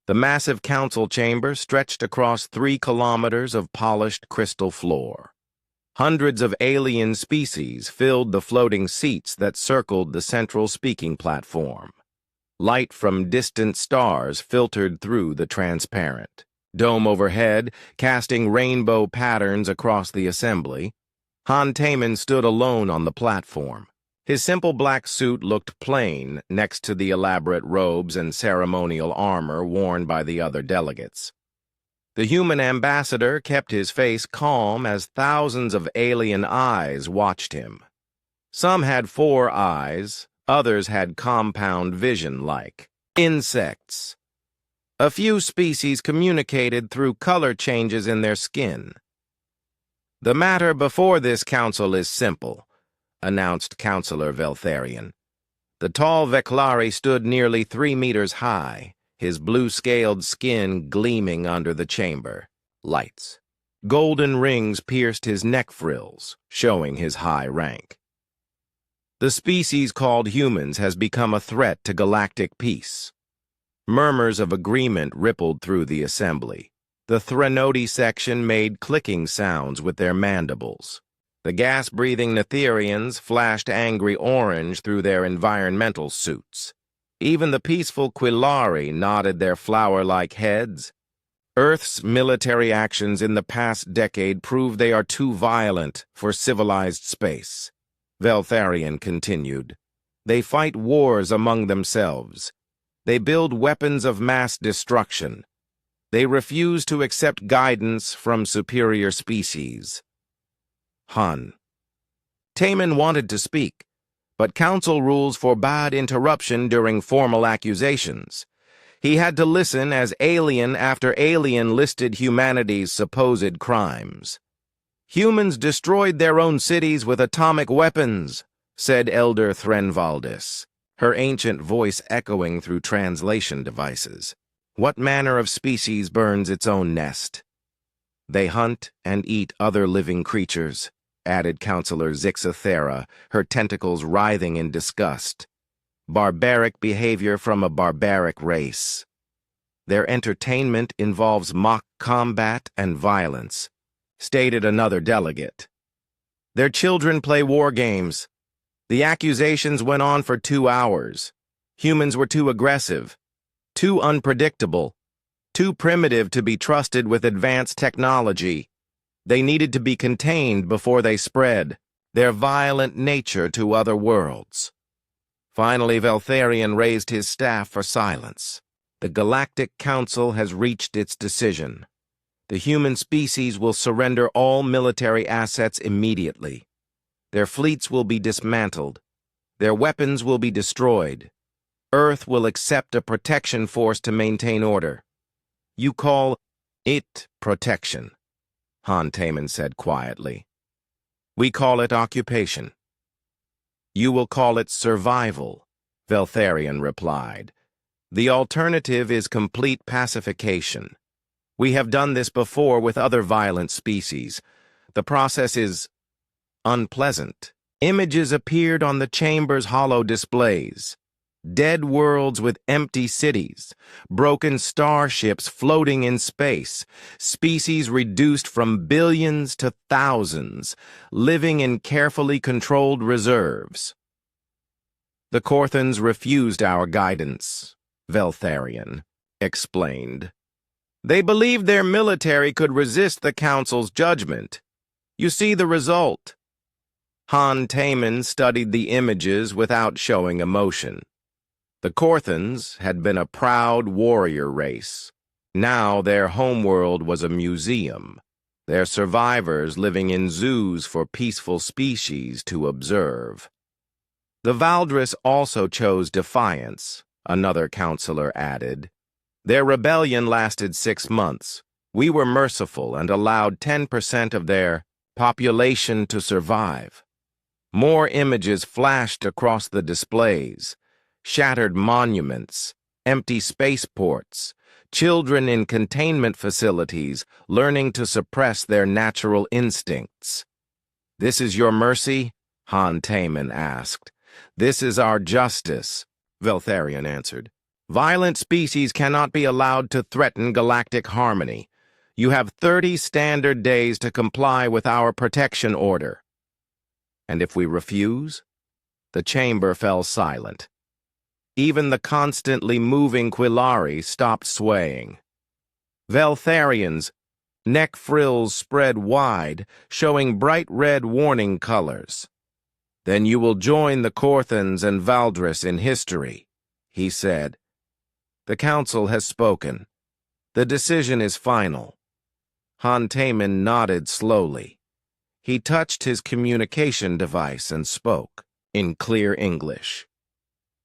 The massive council chamber stretched across 3 kilometers of polished crystal floor. Hundreds of alien species filled the floating seats that circled the central speaking platform. Light from distant stars filtered through the transparent dome overhead, casting rainbow patterns across the assembly. Han Taman stood alone on the platform. His simple black suit looked plain next to the elaborate robes and ceremonial armor worn by the other delegates. The human ambassador kept his face calm as thousands of alien eyes watched him. Some had 4 eyes, others had compound vision like insects. A few species communicated through color changes in their skin. "The matter before this council is simple," announced Councillor Veltharion. The tall Veclari stood nearly 3 meters high, his blue-scaled skin gleaming under the chamber lights. Golden rings pierced his neck frills, showing his high rank. "The species called humans has become a threat to galactic peace." Murmurs of agreement rippled through the assembly. The Threnody section made clicking sounds with their mandibles. The gas-breathing Netherians flashed angry orange through their environmental suits. Even the peaceful Quillari nodded their flower-like heads. Earth's military actions in the past decade prove they are too violent for civilized space. Veltharion continued. They fight wars among themselves. They build weapons of mass destruction. They refuse to accept guidance from superior species. Han Taman wanted to speak, but council rules forbade interruption during formal accusations. He had to listen as alien after alien listed humanity's supposed crimes. "Humans destroyed their own cities with atomic weapons," said Elder Threnvaldis, her ancient voice echoing through translation devices. "What manner of species burns its own nest?" "They hunt and eat other living creatures," added Councillor Zixathera, her tentacles writhing in disgust. "Barbaric behavior from a barbaric race. Their entertainment involves mock combat and violence," stated another delegate. "Their children play war games. The accusations went on for 2 hours. Humans were too aggressive, too unpredictable, too primitive to be trusted with advanced technology. They needed to be contained before they spread their violent nature to other worlds." Finally, Veltharion raised his staff for silence. "The Galactic Council has reached its decision. The human species will surrender all military assets immediately. Their fleets will be dismantled. Their weapons will be destroyed. Earth will accept a protection force to maintain order. You call it protection," Han Taman said quietly. "We call it occupation." "You will call it survival," Veltharion replied. "The alternative is complete pacification. We have done this before with other violent species. The process is unpleasant." Images appeared on the chamber's hollow displays. Dead worlds with empty cities, broken starships floating in space, species reduced from billions to thousands, living in carefully controlled reserves. "The Korthans refused our guidance," Veltharion explained. "They believed their military could resist the Council's judgment. You see the result." Han Taman studied the images without showing emotion. The Korthans had been a proud warrior race. Now their homeworld was a museum, their survivors living in zoos for peaceful species to observe. "The Valdris also chose defiance," another counselor added. "Their rebellion lasted 6 months. We were merciful and allowed 10% of their population to survive." More images flashed across the displays. Shattered monuments, empty spaceports, children in containment facilities learning to suppress their natural instincts. "This is your mercy?" Han Taman asked. "This is our justice," Veltharion answered. Violent species cannot be allowed to threaten galactic harmony. You have 30 standard days to comply with our protection order. And if we refuse? The chamber fell silent. Even the constantly moving Quillari stopped swaying. Veltharians' neck frills spread wide, showing bright red warning colors. Then you will join the Corthans and Valdris in history, he said. The council has spoken. The decision is final. Han Taman nodded slowly. He touched his communication device and spoke, in clear English.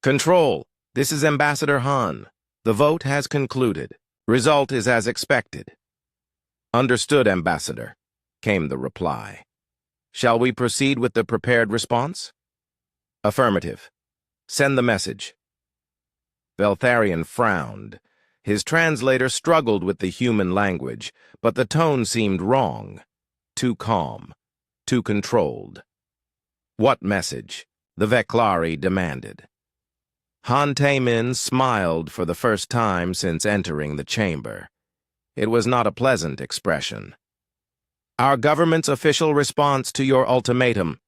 Control, this is Ambassador Han. The vote has concluded. Result is as expected. Understood, Ambassador, came the reply. Shall we proceed with the prepared response? Affirmative. Send the message. Veltharian frowned. His translator struggled with the human language, but the tone seemed wrong. Too calm. Too controlled. What message? The Veklari demanded. Han Taman smiled for the first time since entering the chamber. It was not a pleasant expression. Our government's official response to your ultimatum.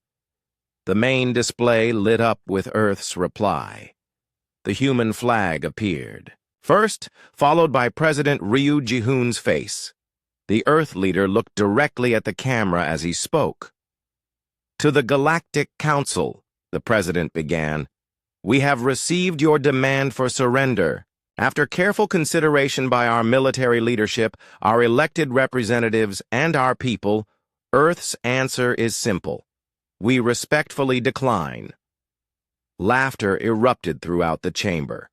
The main display lit up with Earth's reply. The human flag appeared. First, followed by President Ryu Ji-hoon's face. The Earth leader looked directly at the camera as he spoke. To the Galactic Council, the president began, we have received your demand for surrender. After careful consideration by our military leadership, our elected representatives, and our people, Earth's answer is simple. We respectfully decline. Laughter erupted throughout the chamber.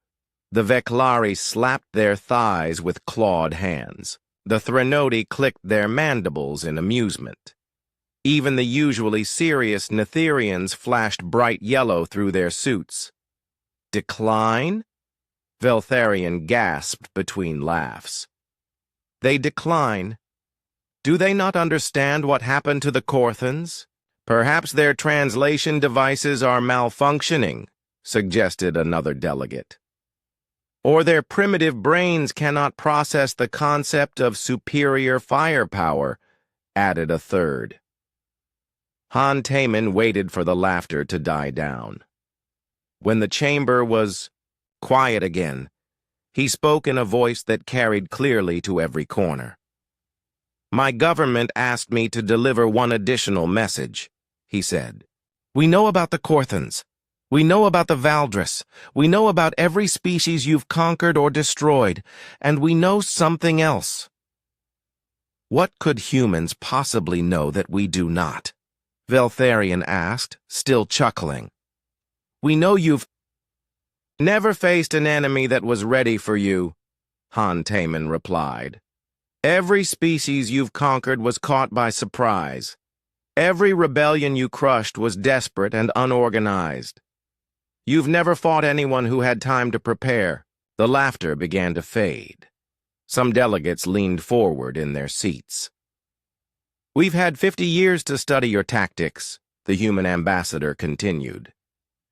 The Veklari slapped their thighs with clawed hands. The Threnodi clicked their mandibles in amusement. Even the usually serious Netherians flashed bright yellow through their suits. Decline? Veltharian gasped between laughs. They decline. Do they not understand what happened to the Corthans? Perhaps their translation devices are malfunctioning, suggested another delegate. Or their primitive brains cannot process the concept of superior firepower, added a third. Han Taman waited for the laughter to die down. When the chamber was quiet again, he spoke in a voice that carried clearly to every corner. My government asked me to deliver one additional message, he said. We know about the Corthans. We know about the Valdris. We know about every species you've conquered or destroyed, and we know something else. What could humans possibly know that we do not? Veltharian asked, still chuckling. We know you've never faced an enemy that was ready for you, Han Taman replied. Every species you've conquered was caught by surprise. Every rebellion you crushed was desperate and unorganized. You've never fought anyone who had time to prepare. The laughter began to fade. Some delegates leaned forward in their seats. We've had 50 years to study your tactics, the human ambassador continued.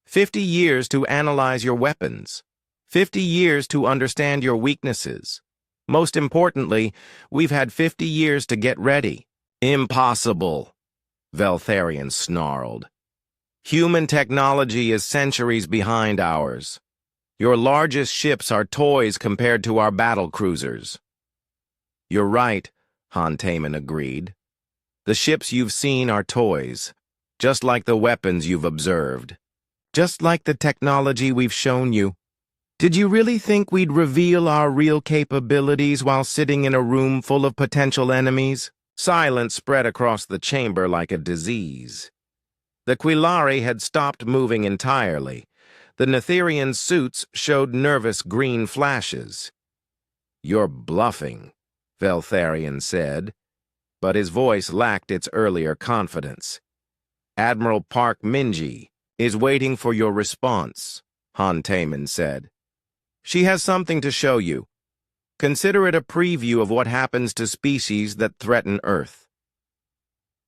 50 years to analyze your weapons. 50 years to understand your weaknesses. Most importantly, we've had 50 years to get ready. Impossible, Veltharian snarled. Human technology is centuries behind ours. Your largest ships are toys compared to our battle cruisers. You're right, Han Taman agreed. The ships you've seen are toys, just like the weapons you've observed. Just like the technology we've shown you. Did you really think we'd reveal our real capabilities while sitting in a room full of potential enemies? Silence spread across the chamber like a disease. The Quillari had stopped moving entirely. The Netherian suits showed nervous green flashes. You're bluffing, Veltharian said, but his voice lacked its earlier confidence. Admiral Park Minji is waiting for your response, Han Taman said. She has something to show you. Consider it a preview of what happens to species that threaten Earth.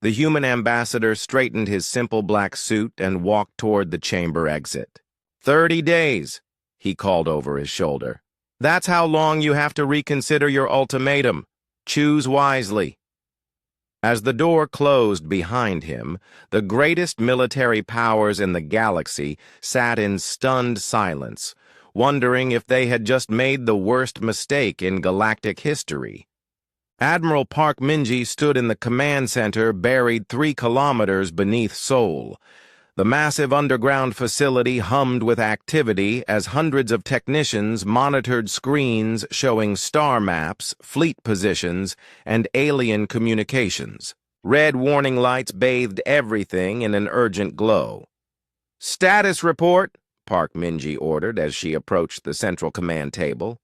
The human ambassador straightened his simple black suit and walked toward the chamber exit. 30 days, he called over his shoulder. "That's how long you have to reconsider your ultimatum. Choose wisely." As the door closed behind him, the greatest military powers in the galaxy sat in stunned silence, wondering if they had just made the worst mistake in galactic history. Admiral Park Minji stood in the command center buried 3 kilometers beneath Seoul. The massive underground facility hummed with activity as hundreds of technicians monitored screens showing star maps, fleet positions, and alien communications. Red warning lights bathed everything in an urgent glow. "Status report," Park Minji ordered as she approached the central command table.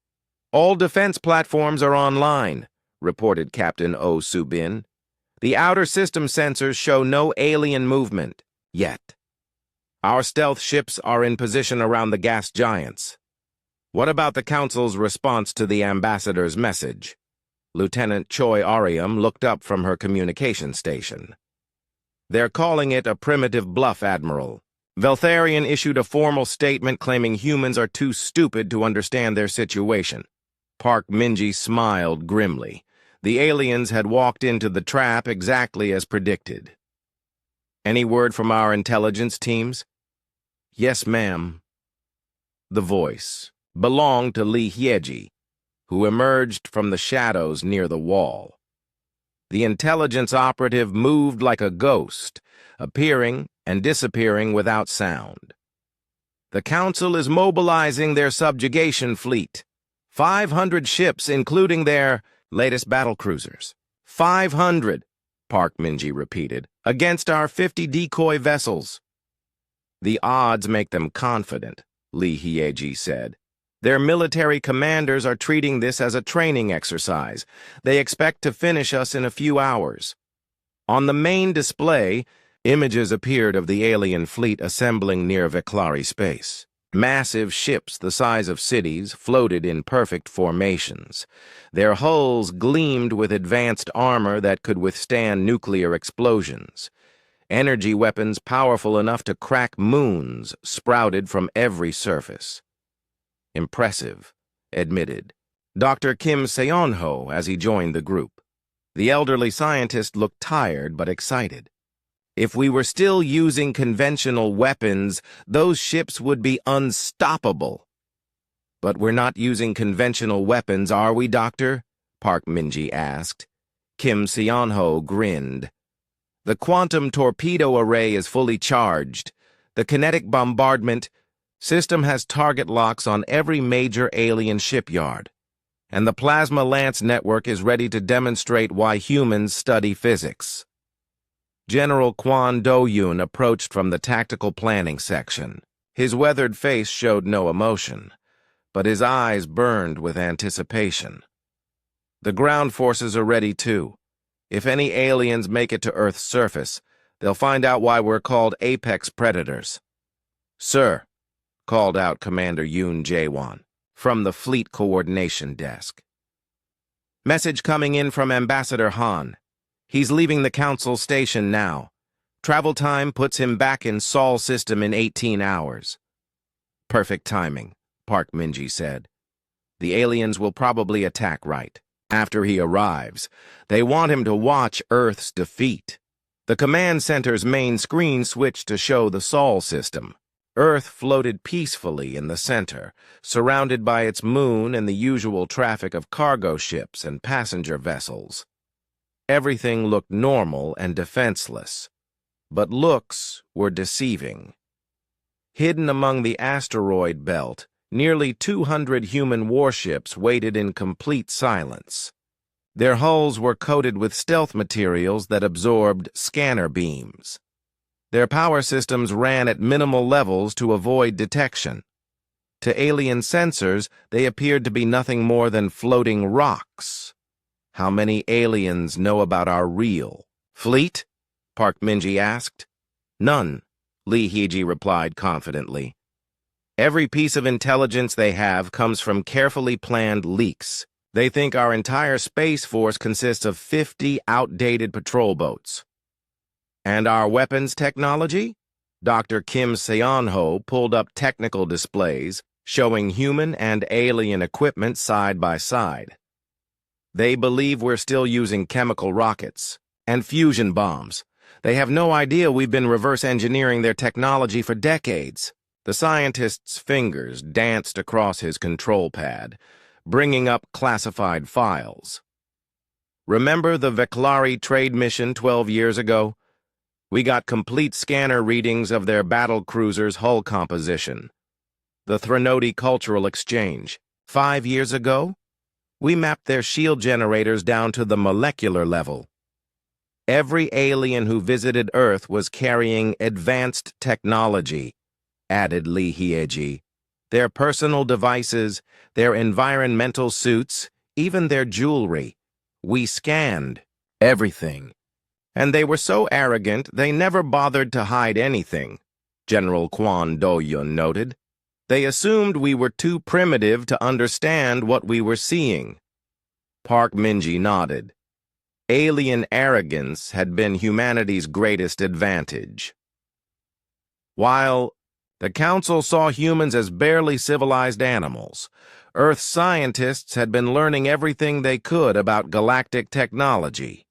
"All defense platforms are online," reported Captain Oh Subin. "The outer system sensors show no alien movement, yet. Our stealth ships are in position around the gas giants. What about the Council's response to the ambassador's message?" Lieutenant Choi Ariam looked up from her communication station. "They're calling it a primitive bluff, Admiral. Veltharion issued a formal statement claiming humans are too stupid to understand their situation." Park Minji smiled grimly. The aliens had walked into the trap exactly as predicted. "Any word from our intelligence teams?" "Yes, ma'am." The voice belonged to Li Hyeji, who emerged from the shadows near the wall. The intelligence operative moved like a ghost, appearing and disappearing without sound. "The Council is mobilizing their subjugation fleet. 500 ships, including their latest battlecruisers. 500, Park Minji repeated, against our 50 decoy vessels." "The odds make them confident," Li Hyeji said. "Their military commanders are treating this as a training exercise. They expect to finish us in a few hours." On the main display, images appeared of the alien fleet assembling near Veclari space. Massive ships the size of cities floated in perfect formations. Their hulls gleamed with advanced armor that could withstand nuclear explosions. Energy weapons powerful enough to crack moons sprouted from every surface. "Impressive," admitted Dr. Kim Seonho as he joined the group. The elderly scientist looked tired but excited. "If we were still using conventional weapons, those ships would be unstoppable." "But we're not using conventional weapons, are we, Doctor?" Park Minji asked. Kim Seonho grinned. "The quantum torpedo array is fully charged. The kinetic bombardment system has target locks on every major alien shipyard. And the plasma lance network is ready to demonstrate why humans study physics." General Kwon Do-yoon approached from the tactical planning section. His weathered face showed no emotion, but his eyes burned with anticipation. "The ground forces are ready too. If any aliens make it to Earth's surface, they'll find out why we're called apex predators." "Sir," called out Commander Yoon Jae-won from the Fleet Coordination Desk. "Message coming in from Ambassador Han. He's leaving the Council station now. Travel time puts him back in Sol system in 18 hours. "Perfect timing," Park Minji said. "The aliens will probably attack right after he arrives. They want him to watch Earth's defeat." The command center's main screen switched to show the Sol system. Earth floated peacefully in the center, surrounded by its moon and the usual traffic of cargo ships and passenger vessels. Everything looked normal and defenseless, but looks were deceiving. Hidden among the asteroid belt, nearly 200 human warships waited in complete silence. Their hulls were coated with stealth materials that absorbed scanner beams. Their power systems ran at minimal levels to avoid detection. To alien sensors, they appeared to be nothing more than floating rocks. "How many aliens know about our real fleet?" Park Minji asked. "None," Li Hyeji replied confidently. "Every piece of intelligence they have comes from carefully planned leaks. They think our entire Space Force consists of 50 outdated patrol boats." "And our weapons technology?" Dr. Kim Seonho pulled up technical displays showing human and alien equipment side by side. They believe we're still using chemical rockets and fusion bombs. They have no idea we've been reverse engineering their technology for decades. The scientist's fingers danced across his control pad, bringing up classified files. Remember the Veclari trade mission 12 years ago? We got complete scanner readings of their battle cruiser's hull composition. The Threnody Cultural Exchange. 5 years ago? We mapped their shield generators down to the molecular level. Every alien who visited Earth was carrying advanced technology, added Lee Hyeji. Their personal devices, their environmental suits, even their jewelry. We scanned everything. And they were so arrogant they never bothered to hide anything, General Kwon Do-yun noted. They assumed we were too primitive to understand what we were seeing. Park Min-ji nodded. Alien arrogance had been humanity's greatest advantage. While the Council saw humans as barely civilized animals, Earth scientists had been learning everything they could about galactic technology.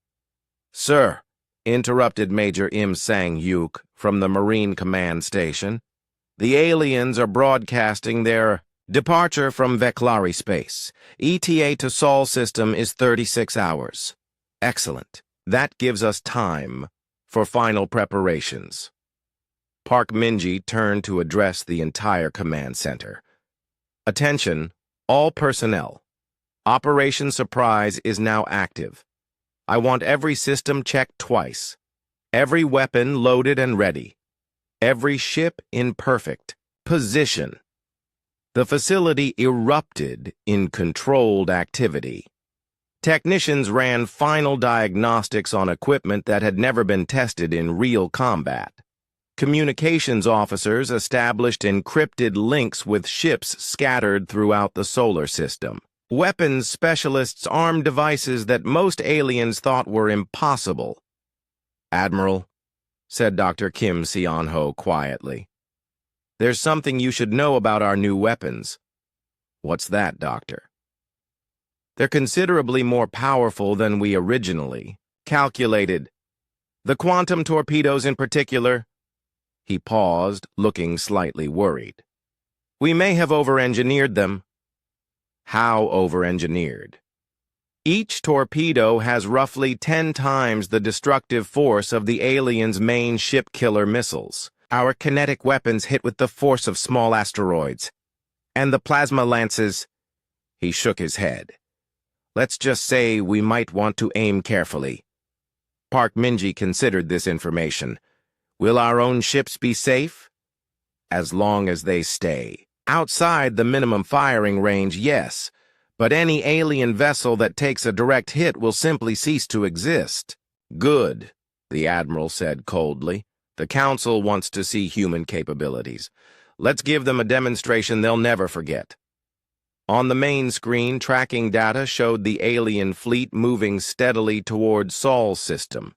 Sir, interrupted Major Im Sang-yuk from the Marine Command Station, the aliens are broadcasting their departure from Veclari space. ETA to Sol system is 36 hours. Excellent. That gives us time for final preparations. Park Min-ji turned to address the entire command center. Attention, all personnel. Operation Surprise is now active. I want every system checked twice. Every weapon loaded and ready. Every ship in perfect position. The facility erupted in controlled activity. Technicians ran final diagnostics on equipment that had never been tested in real combat. Communications officers established encrypted links with ships scattered throughout the solar system. Weapons specialists armed devices that most aliens thought were impossible. Admiral, said Dr. Kim Seon-ho quietly, there's something you should know about our new weapons. What's that, Doctor? They're considerably more powerful than we originally calculated. The quantum torpedoes in particular. He paused, looking slightly worried. We may have over-engineered them. How over-engineered? Each torpedo has roughly 10 times the destructive force of the aliens' main ship-killer missiles. Our kinetic weapons hit with the force of small asteroids. And the plasma lances... He shook his head. Let's just say we might want to aim carefully. Park Min-ji considered this information. Will our own ships be safe? As long as they stay. Outside the minimum firing range, yes, but any alien vessel that takes a direct hit will simply cease to exist. Good, the Admiral said coldly. The Council wants to see human capabilities. Let's give them a demonstration they'll never forget. On the main screen, tracking data showed the alien fleet moving steadily toward Sol's system.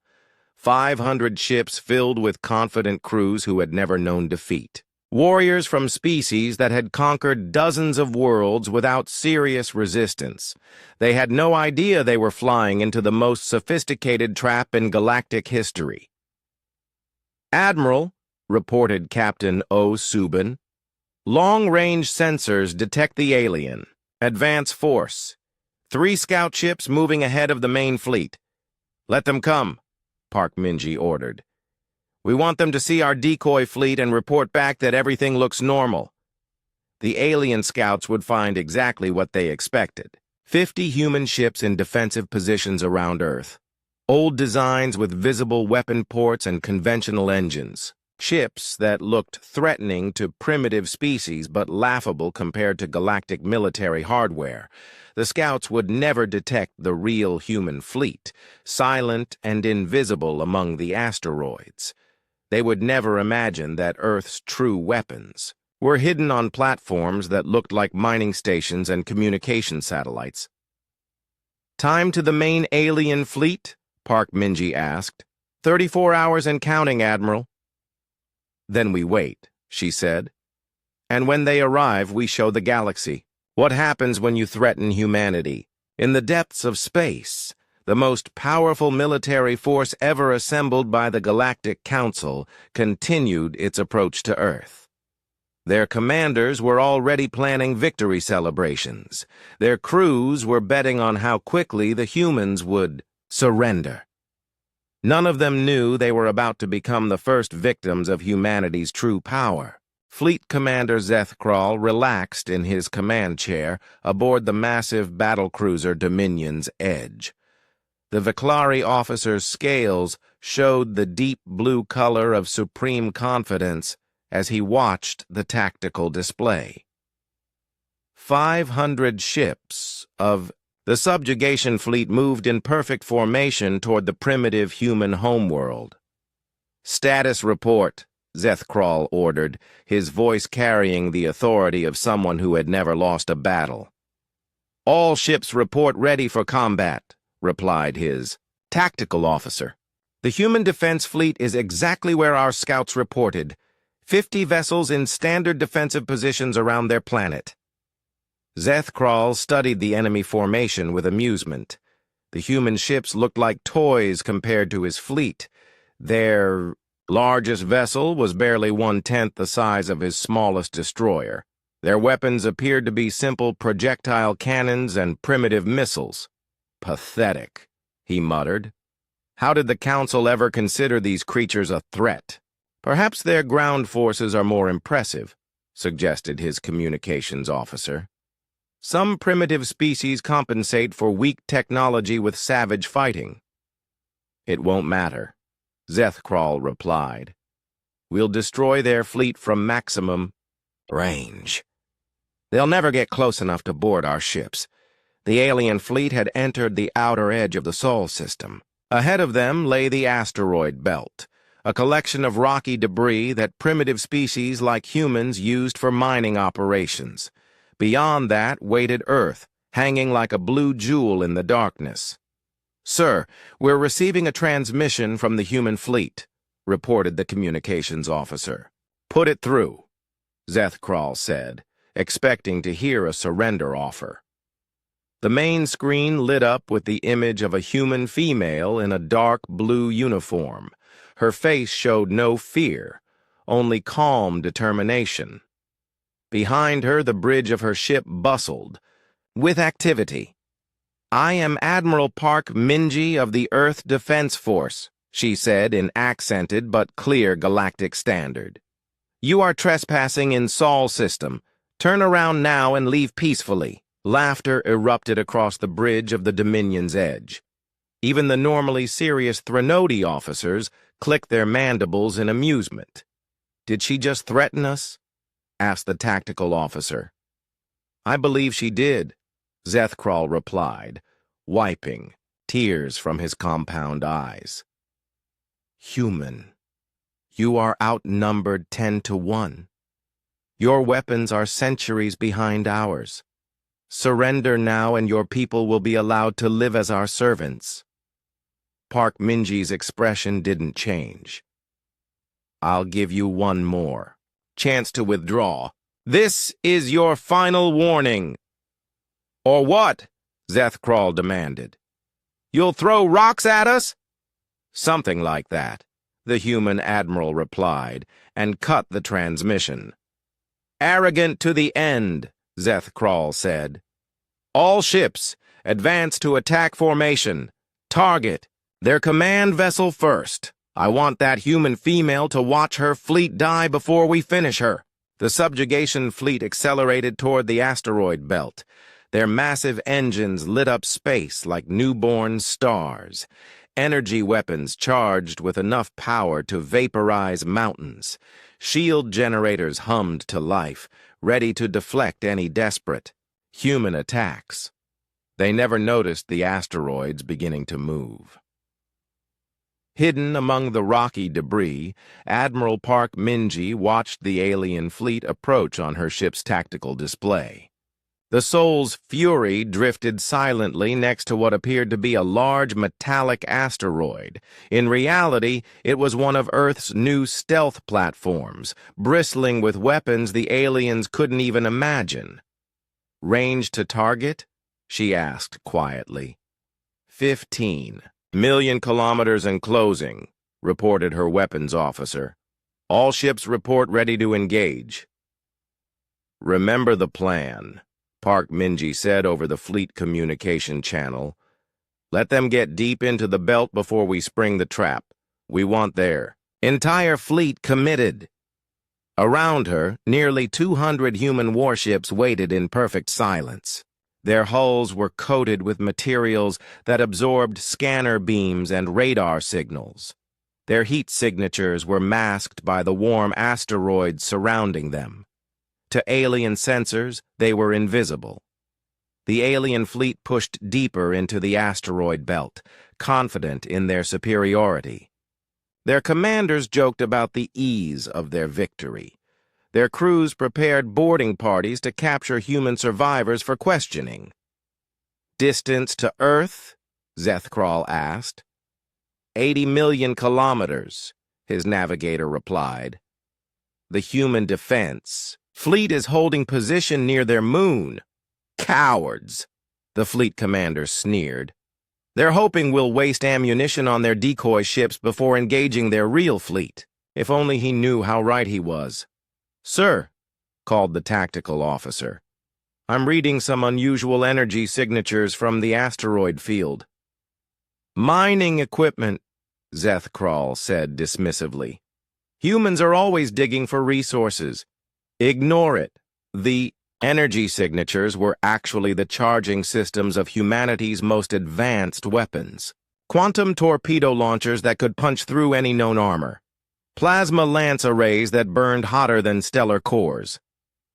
500 ships filled with confident crews who had never known defeat. Warriors from species that had conquered dozens of worlds without serious resistance. They had no idea they were flying into the most sophisticated trap in galactic history. Admiral, reported Captain O. Subin, long-range sensors detect the alien. Advance force. 3 scout ships moving ahead of the main fleet. Let them come, Park Min-ji ordered. We want them to see our decoy fleet and report back that everything looks normal. The alien scouts would find exactly what they expected. 50 human ships in defensive positions around Earth. Old designs with visible weapon ports and conventional engines. Ships that looked threatening to primitive species but laughable compared to galactic military hardware. The scouts would never detect the real human fleet, silent and invisible among the asteroids. They would never imagine that Earth's true weapons were hidden on platforms that looked like mining stations and communication satellites. Time to the main alien fleet? Park Min-ji asked. 34 hours and counting, Admiral. Then we wait, she said. And when they arrive, we show the galaxy. What happens when you threaten humanity? In the depths of space, the most powerful military force ever assembled by the Galactic Council continued its approach to Earth. Their commanders were already planning victory celebrations. Their crews were betting on how quickly the humans would surrender. None of them knew they were about to become the first victims of humanity's true power. Fleet Commander Zethkral relaxed in his command chair aboard the massive battlecruiser Dominion's Edge. The Viklari officer's scales showed the deep blue color of supreme confidence as he watched the tactical display. 500 ships of the subjugation fleet moved in perfect formation toward the primitive human homeworld. "Status report," Zethkral ordered, his voice carrying the authority of someone who had never lost a battle. "All ships report ready for combat," replied his tactical officer. "The human defense fleet is exactly where our scouts reported. 50 vessels in standard defensive positions around their planet." Zethkral studied the enemy formation with amusement. The human ships looked like toys compared to his fleet. Their largest vessel was barely 1/10 the size of his smallest destroyer. Their weapons appeared to be simple projectile cannons and primitive missiles. "Pathetic," he muttered. "How did the Council ever consider these creatures a threat?" "Perhaps their ground forces are more impressive," suggested his communications officer. "Some primitive species compensate for weak technology with savage fighting." "It won't matter," Zethkral replied. "We'll destroy their fleet from maximum range. They'll never get close enough to board our ships." The alien fleet had entered the outer edge of the Sol system. Ahead of them lay the asteroid belt, a collection of rocky debris that primitive species like humans used for mining operations. Beyond that waited Earth, hanging like a blue jewel in the darkness. "Sir, we're receiving a transmission from the human fleet," reported the communications officer. "Put it through," Zethkral said, expecting to hear a surrender offer. The main screen lit up with the image of a human female in a dark blue uniform. Her face showed no fear, only calm determination. Behind her, the bridge of her ship bustled with activity. "I am Admiral Park Minji of the Earth Defense Force," she said in accented but clear galactic standard. "You are trespassing in Sol system. Turn around now and leave peacefully." Laughter erupted across the bridge of the Dominion's Edge. Even the normally serious Threnody officers clicked their mandibles in amusement. "Did she just threaten us?" asked the tactical officer. "I believe she did," Zethkral replied, wiping tears from his compound eyes. "Human, you are outnumbered 10-1. Your weapons are centuries behind ours. Surrender now and your people will be allowed to live as our servants." Park Minji's expression didn't change. "I'll give you one more chance to withdraw. This is your final warning." "Or what?" Zethkral demanded. "You'll throw rocks at us?" "Something like that," the human admiral replied, and cut the transmission. "Arrogant to the end," Zethkral said. "All ships, advance to attack formation. Target their command vessel first. I want that human female to watch her fleet die before we finish her." The subjugation fleet accelerated toward the asteroid belt. Their massive engines lit up space like newborn stars. Energy weapons charged with enough power to vaporize mountains. Shield generators hummed to life, ready to deflect any desperate human attacks. They never noticed the asteroids beginning to move. Hidden among the rocky debris, Admiral Park Minji watched the alien fleet approach on her ship's tactical display. The Soul's Fury drifted silently next to what appeared to be a large metallic asteroid. In reality, it was one of Earth's new stealth platforms, bristling with weapons the aliens couldn't even imagine. "Range to target?" she asked quietly. 15 million kilometers and closing, reported her weapons officer. "All ships report ready to engage." "Remember the plan," Park Minji said over the fleet communication channel. "Let them get deep into the belt before we spring the trap. We want their entire fleet committed." Around her, nearly 200 human warships waited in perfect silence. Their hulls were coated with materials that absorbed scanner beams and radar signals. Their heat signatures were masked by the warm asteroids surrounding them. To alien sensors, they were invisible. The alien fleet pushed deeper into the asteroid belt, confident in their superiority. Their commanders joked about the ease of their victory. Their crews prepared boarding parties to capture human survivors for questioning. "Distance to Earth?" Zethkral asked. 80 million kilometers, his navigator replied. "The human defense fleet is holding position near their moon." "Cowards," the fleet commander sneered. "They're hoping we'll waste ammunition on their decoy ships before engaging their real fleet." If only he knew how right he was. "Sir," called the tactical officer, "I'm reading some unusual energy signatures from the asteroid field." "Mining equipment," Zethkral said dismissively. "Humans are always digging for resources. Ignore it." The energy signatures were actually the charging systems of humanity's most advanced weapons. Quantum torpedo launchers that could punch through any known armor. Plasma lance arrays that burned hotter than stellar cores.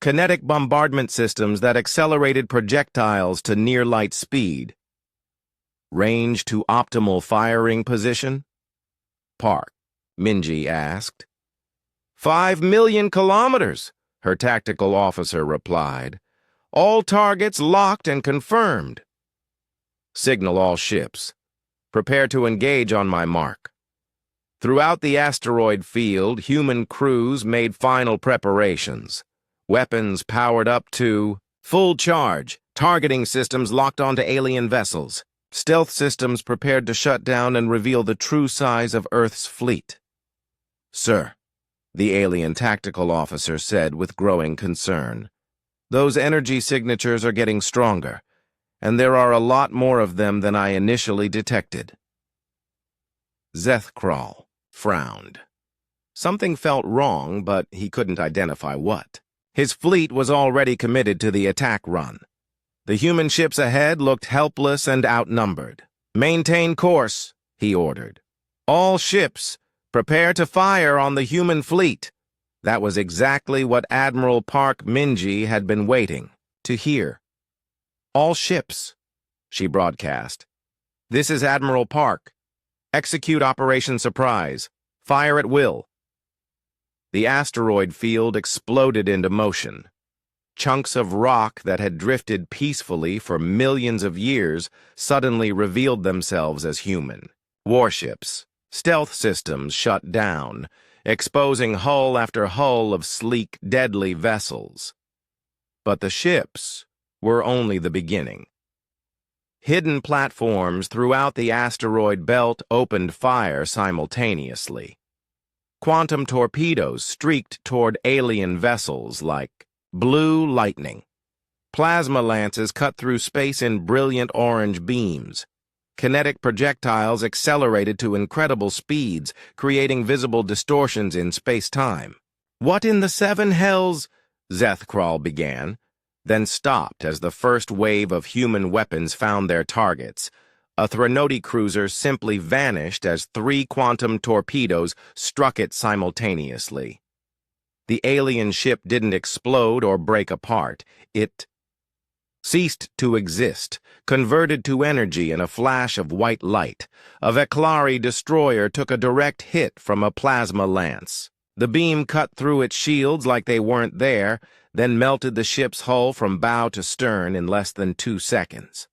Kinetic bombardment systems that accelerated projectiles to near-light speed. "Range to optimal firing position?" Park Minji asked. 5 million kilometers, her tactical officer replied. "All targets locked and confirmed." "Signal all ships. Prepare to engage on my mark." Throughout the asteroid field, human crews made final preparations. Weapons powered up to full charge, targeting systems locked onto alien vessels, stealth systems prepared to shut down and reveal the true size of Earth's fleet. "Sir," the alien tactical officer said with growing concern, "those energy signatures are getting stronger, and there are a lot more of them than I initially detected." Zethkral frowned. Something felt wrong, but he couldn't identify what. His fleet was already committed to the attack run. The human ships ahead looked helpless and outnumbered. "Maintain course," he ordered. "All ships, prepare to fire on the human fleet." That was exactly what Admiral Park Minji had been waiting to hear. "All ships," she broadcast. "This is Admiral Park. Execute Operation Surprise. Fire at will." The asteroid field exploded into motion. Chunks of rock that had drifted peacefully for millions of years suddenly revealed themselves as human. Warships, stealth systems shut down, exposing hull after hull of sleek, deadly vessels. But the ships were only the beginning. Hidden platforms throughout the asteroid belt opened fire simultaneously. Quantum torpedoes streaked toward alien vessels like blue lightning. Plasma lances cut through space in brilliant orange beams. Kinetic projectiles accelerated to incredible speeds, creating visible distortions in space-time. "What in the seven hells?" Zethkral began, then stopped as the first wave of human weapons found their targets. A Threnody cruiser simply vanished as 3 quantum torpedoes struck it simultaneously. The alien ship didn't explode or break apart. It ceased to exist, converted to energy in a flash of white light. A Veklari destroyer took a direct hit from a plasma lance. The beam cut through its shields like they weren't there, then melted the ship's hull from bow to stern in less than 2 seconds.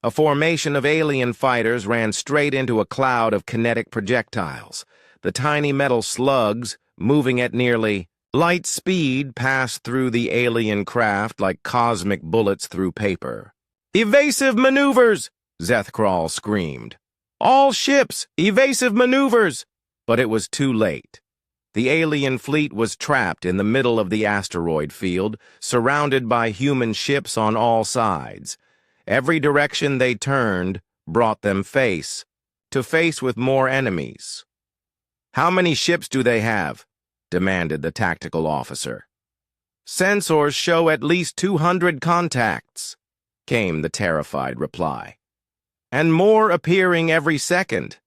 A formation of alien fighters ran straight into a cloud of kinetic projectiles. The tiny metal slugs, moving at nearly light speed, passed through the alien craft like cosmic bullets through paper. "Evasive maneuvers!" Zethkral screamed. "All ships, evasive maneuvers!" But it was too late. The alien fleet was trapped in the middle of the asteroid field, surrounded by human ships on all sides. Every direction they turned brought them face to face with more enemies. "How many ships do they have?" demanded the tactical officer. "Sensors show at least 200 contacts," came the terrified reply. "And more appearing every second."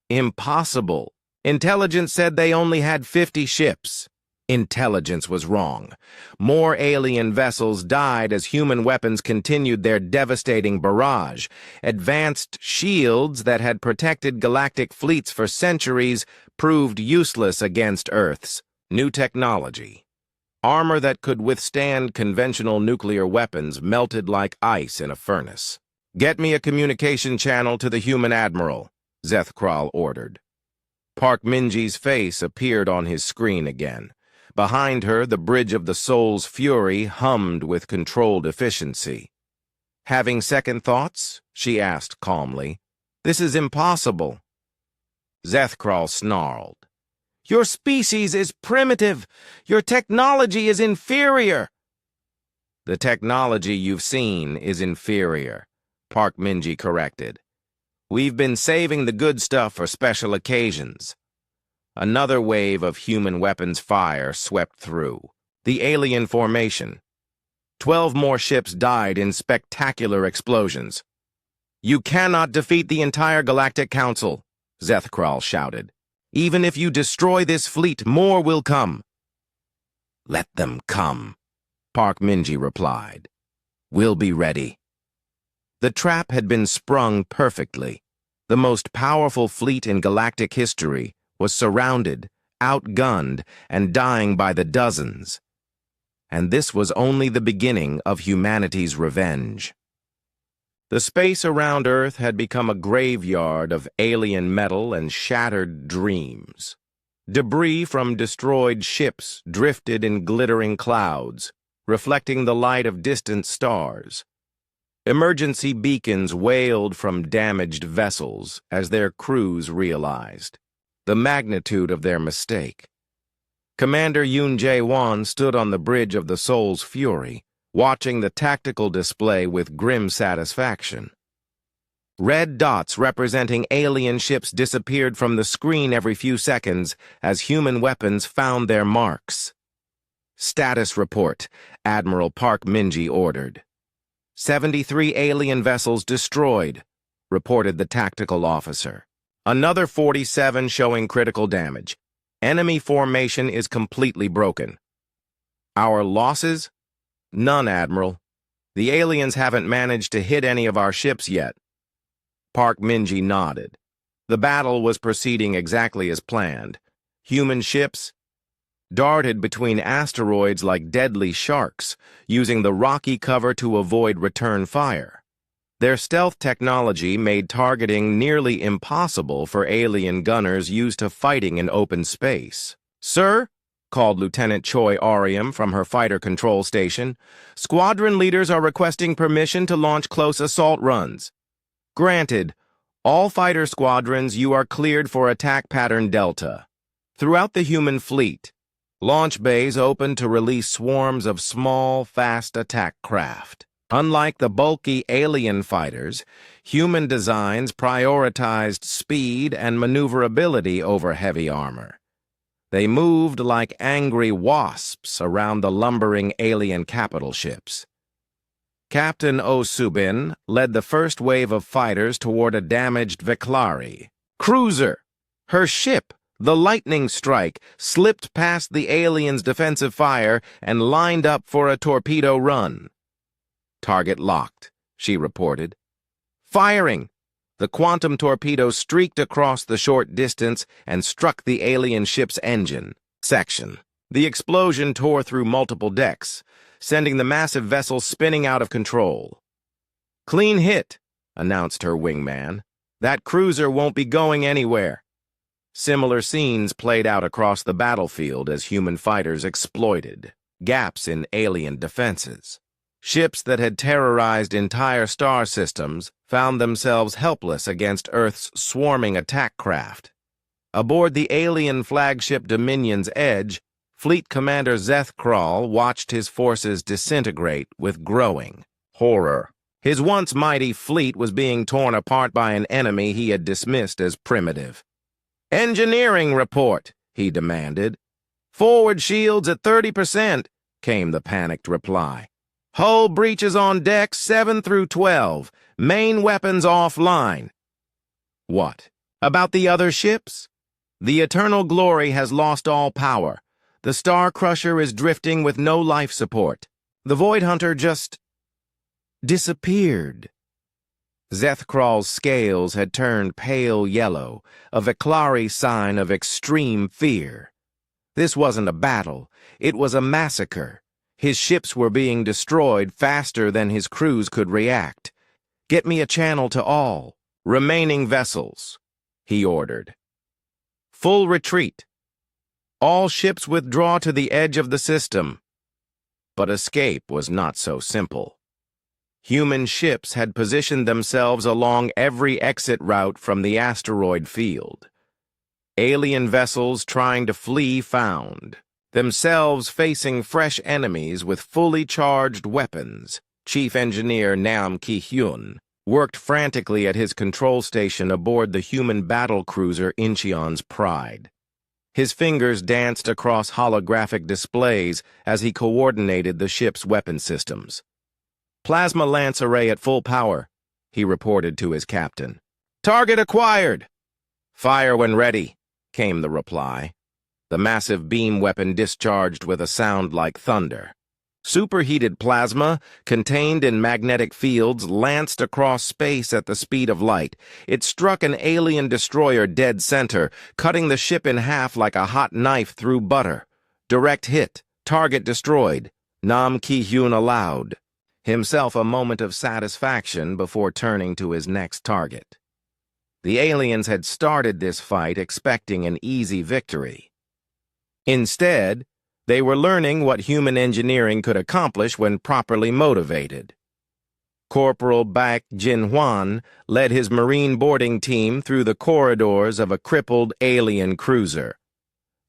"Impossible. Intelligence said they only had 50 ships." Intelligence was wrong. More alien vessels died as human weapons continued their devastating barrage. Advanced shields that had protected galactic fleets for centuries proved useless against Earth's new technology. Armor that could withstand conventional nuclear weapons melted like ice in a furnace. "Get me a communication channel to the human admiral," Zethkral ordered. Park Minji's face appeared on his screen again. Behind her, the bridge of the Soul's Fury hummed with controlled efficiency. "Having second thoughts?" she asked calmly. "This is impossible." Zethkral snarled. "Your species is primitive. Your technology is inferior." "The technology you've seen is inferior," Park Minji corrected. "We've been saving the good stuff for special occasions." Another wave of human weapons fire swept through. The alien formation. 12 more ships died in spectacular explosions. "You cannot defeat the entire Galactic Council," Zethkral shouted. "Even if you destroy this fleet, more will come." "Let them come," Park Minji replied. "We'll be ready." The trap had been sprung perfectly. The most powerful fleet in galactic history was surrounded, outgunned, and dying by the dozens. And this was only the beginning of humanity's revenge. The space around Earth had become a graveyard of alien metal and shattered dreams. Debris from destroyed ships drifted in glittering clouds, reflecting the light of distant stars. Emergency beacons wailed from damaged vessels as their crews realized the magnitude of their mistake. Commander Yoon Jae-won stood on the bridge of the Soul's Fury, watching the tactical display with grim satisfaction. Red dots representing alien ships disappeared from the screen every few seconds as human weapons found their marks. "Status report," Admiral Park Minji ordered. 73 alien vessels destroyed, reported the tactical officer. Another 47 showing critical damage. Enemy formation is completely broken. "Our losses?" "None, Admiral. The aliens haven't managed to hit any of our ships yet." Park Minji nodded. The battle was proceeding exactly as planned. Human ships darted between asteroids like deadly sharks, using the rocky cover to avoid return fire. Their stealth technology made targeting nearly impossible for alien gunners used to fighting in open space. "Sir," called Lieutenant Choi Ariam from her fighter control station, "squadron leaders are requesting permission to launch close assault runs." "Granted. All fighter squadrons, you are cleared for attack pattern Delta." Throughout the human fleet, launch bays opened to release swarms of small, fast attack craft. Unlike the bulky alien fighters, human designs prioritized speed and maneuverability over heavy armor. They moved like angry wasps around the lumbering alien capital ships. Captain Oh Subin led the first wave of fighters toward a damaged Veklari cruiser. Her ship, the Lightning Strike, slipped past the aliens' defensive fire and lined up for a torpedo run. "Target locked," she reported. "Firing!" The quantum torpedo streaked across the short distance and struck the alien ship's engine section. The explosion tore through multiple decks, sending the massive vessel spinning out of control. "Clean hit," announced her wingman. "That cruiser won't be going anywhere." Similar scenes played out across the battlefield as human fighters exploited gaps in alien defenses. Ships that had terrorized entire star systems found themselves helpless against Earth's swarming attack craft. Aboard the alien flagship Dominion's Edge, Fleet Commander Zeth Kral watched his forces disintegrate with growing horror. His once mighty fleet was being torn apart by an enemy he had dismissed as primitive. "Engineering report," he demanded. "Forward shields at 30%, came the panicked reply. "Hull breaches on decks 7 through 12. Main weapons offline." What? About the other ships? "The Eternal Glory has lost all power. The Star Crusher is drifting with no life support. The Void Hunter just disappeared." Zeth Kral's scales had turned pale yellow, a Veclari sign of extreme fear. This wasn't a battle, it was a massacre. His ships were being destroyed faster than his crews could react. "Get me a channel to all remaining vessels," he ordered. "Full retreat. All ships withdraw to the edge of the system." But escape was not so simple. Human ships had positioned themselves along every exit route from the asteroid field. Alien vessels trying to flee found themselves facing fresh enemies with fully charged weapons. Chief Engineer Nam Ki-hyun worked frantically at his control station aboard the human battlecruiser Incheon's Pride. His fingers danced across holographic displays as he coordinated the ship's weapon systems. "Plasma lance array at full power," he reported to his captain. "Target acquired." "Fire when ready," came the reply. The massive beam weapon discharged with a sound like thunder. Superheated plasma, contained in magnetic fields, lanced across space at the speed of light. It struck an alien destroyer dead center, cutting the ship in half like a hot knife through butter. Direct hit. Target destroyed. Nam Ki-hyun allowed himself a moment of satisfaction before turning to his next target. The aliens had started this fight expecting an easy victory. Instead, they were learning what human engineering could accomplish when properly motivated. Corporal Baek Jin-hwan led his Marine boarding team through the corridors of a crippled alien cruiser.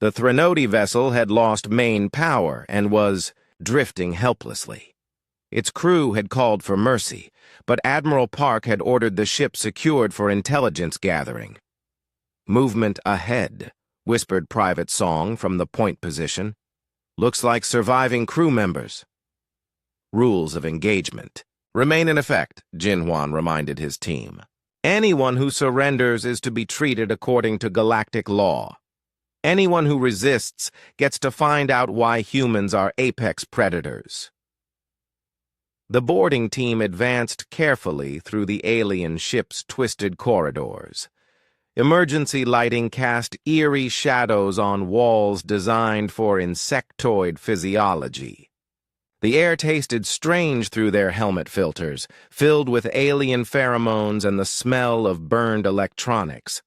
The Threnody vessel had lost main power and was drifting helplessly. Its crew had called for mercy, but Admiral Park had ordered the ship secured for intelligence gathering. "Movement ahead," whispered Private Song from the point position. "Looks like surviving crew members." "Rules of engagement remain in effect," Jin-hwan reminded his team. "Anyone who surrenders is to be treated according to galactic law. Anyone who resists gets to find out why humans are apex predators." The boarding team advanced carefully through the alien ship's twisted corridors. Emergency lighting cast eerie shadows on walls designed for insectoid physiology. The air tasted strange through their helmet filters, filled with alien pheromones and the smell of burned electronics.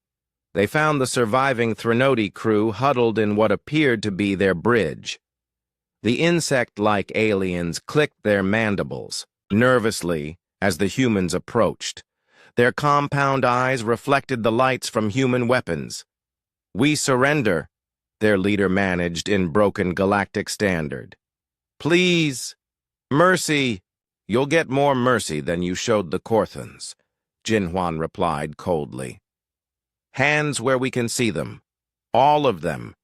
They found the surviving Threnody crew huddled in what appeared to be their bridge. The insect-like aliens clicked their mandibles nervously as the humans approached. Their compound eyes reflected the lights from human weapons. "We surrender," their leader managed in broken galactic standard. "Please, mercy." "You'll get more mercy than you showed the Korthans," Jin-hwan replied coldly. "Hands where we can see them. All of them."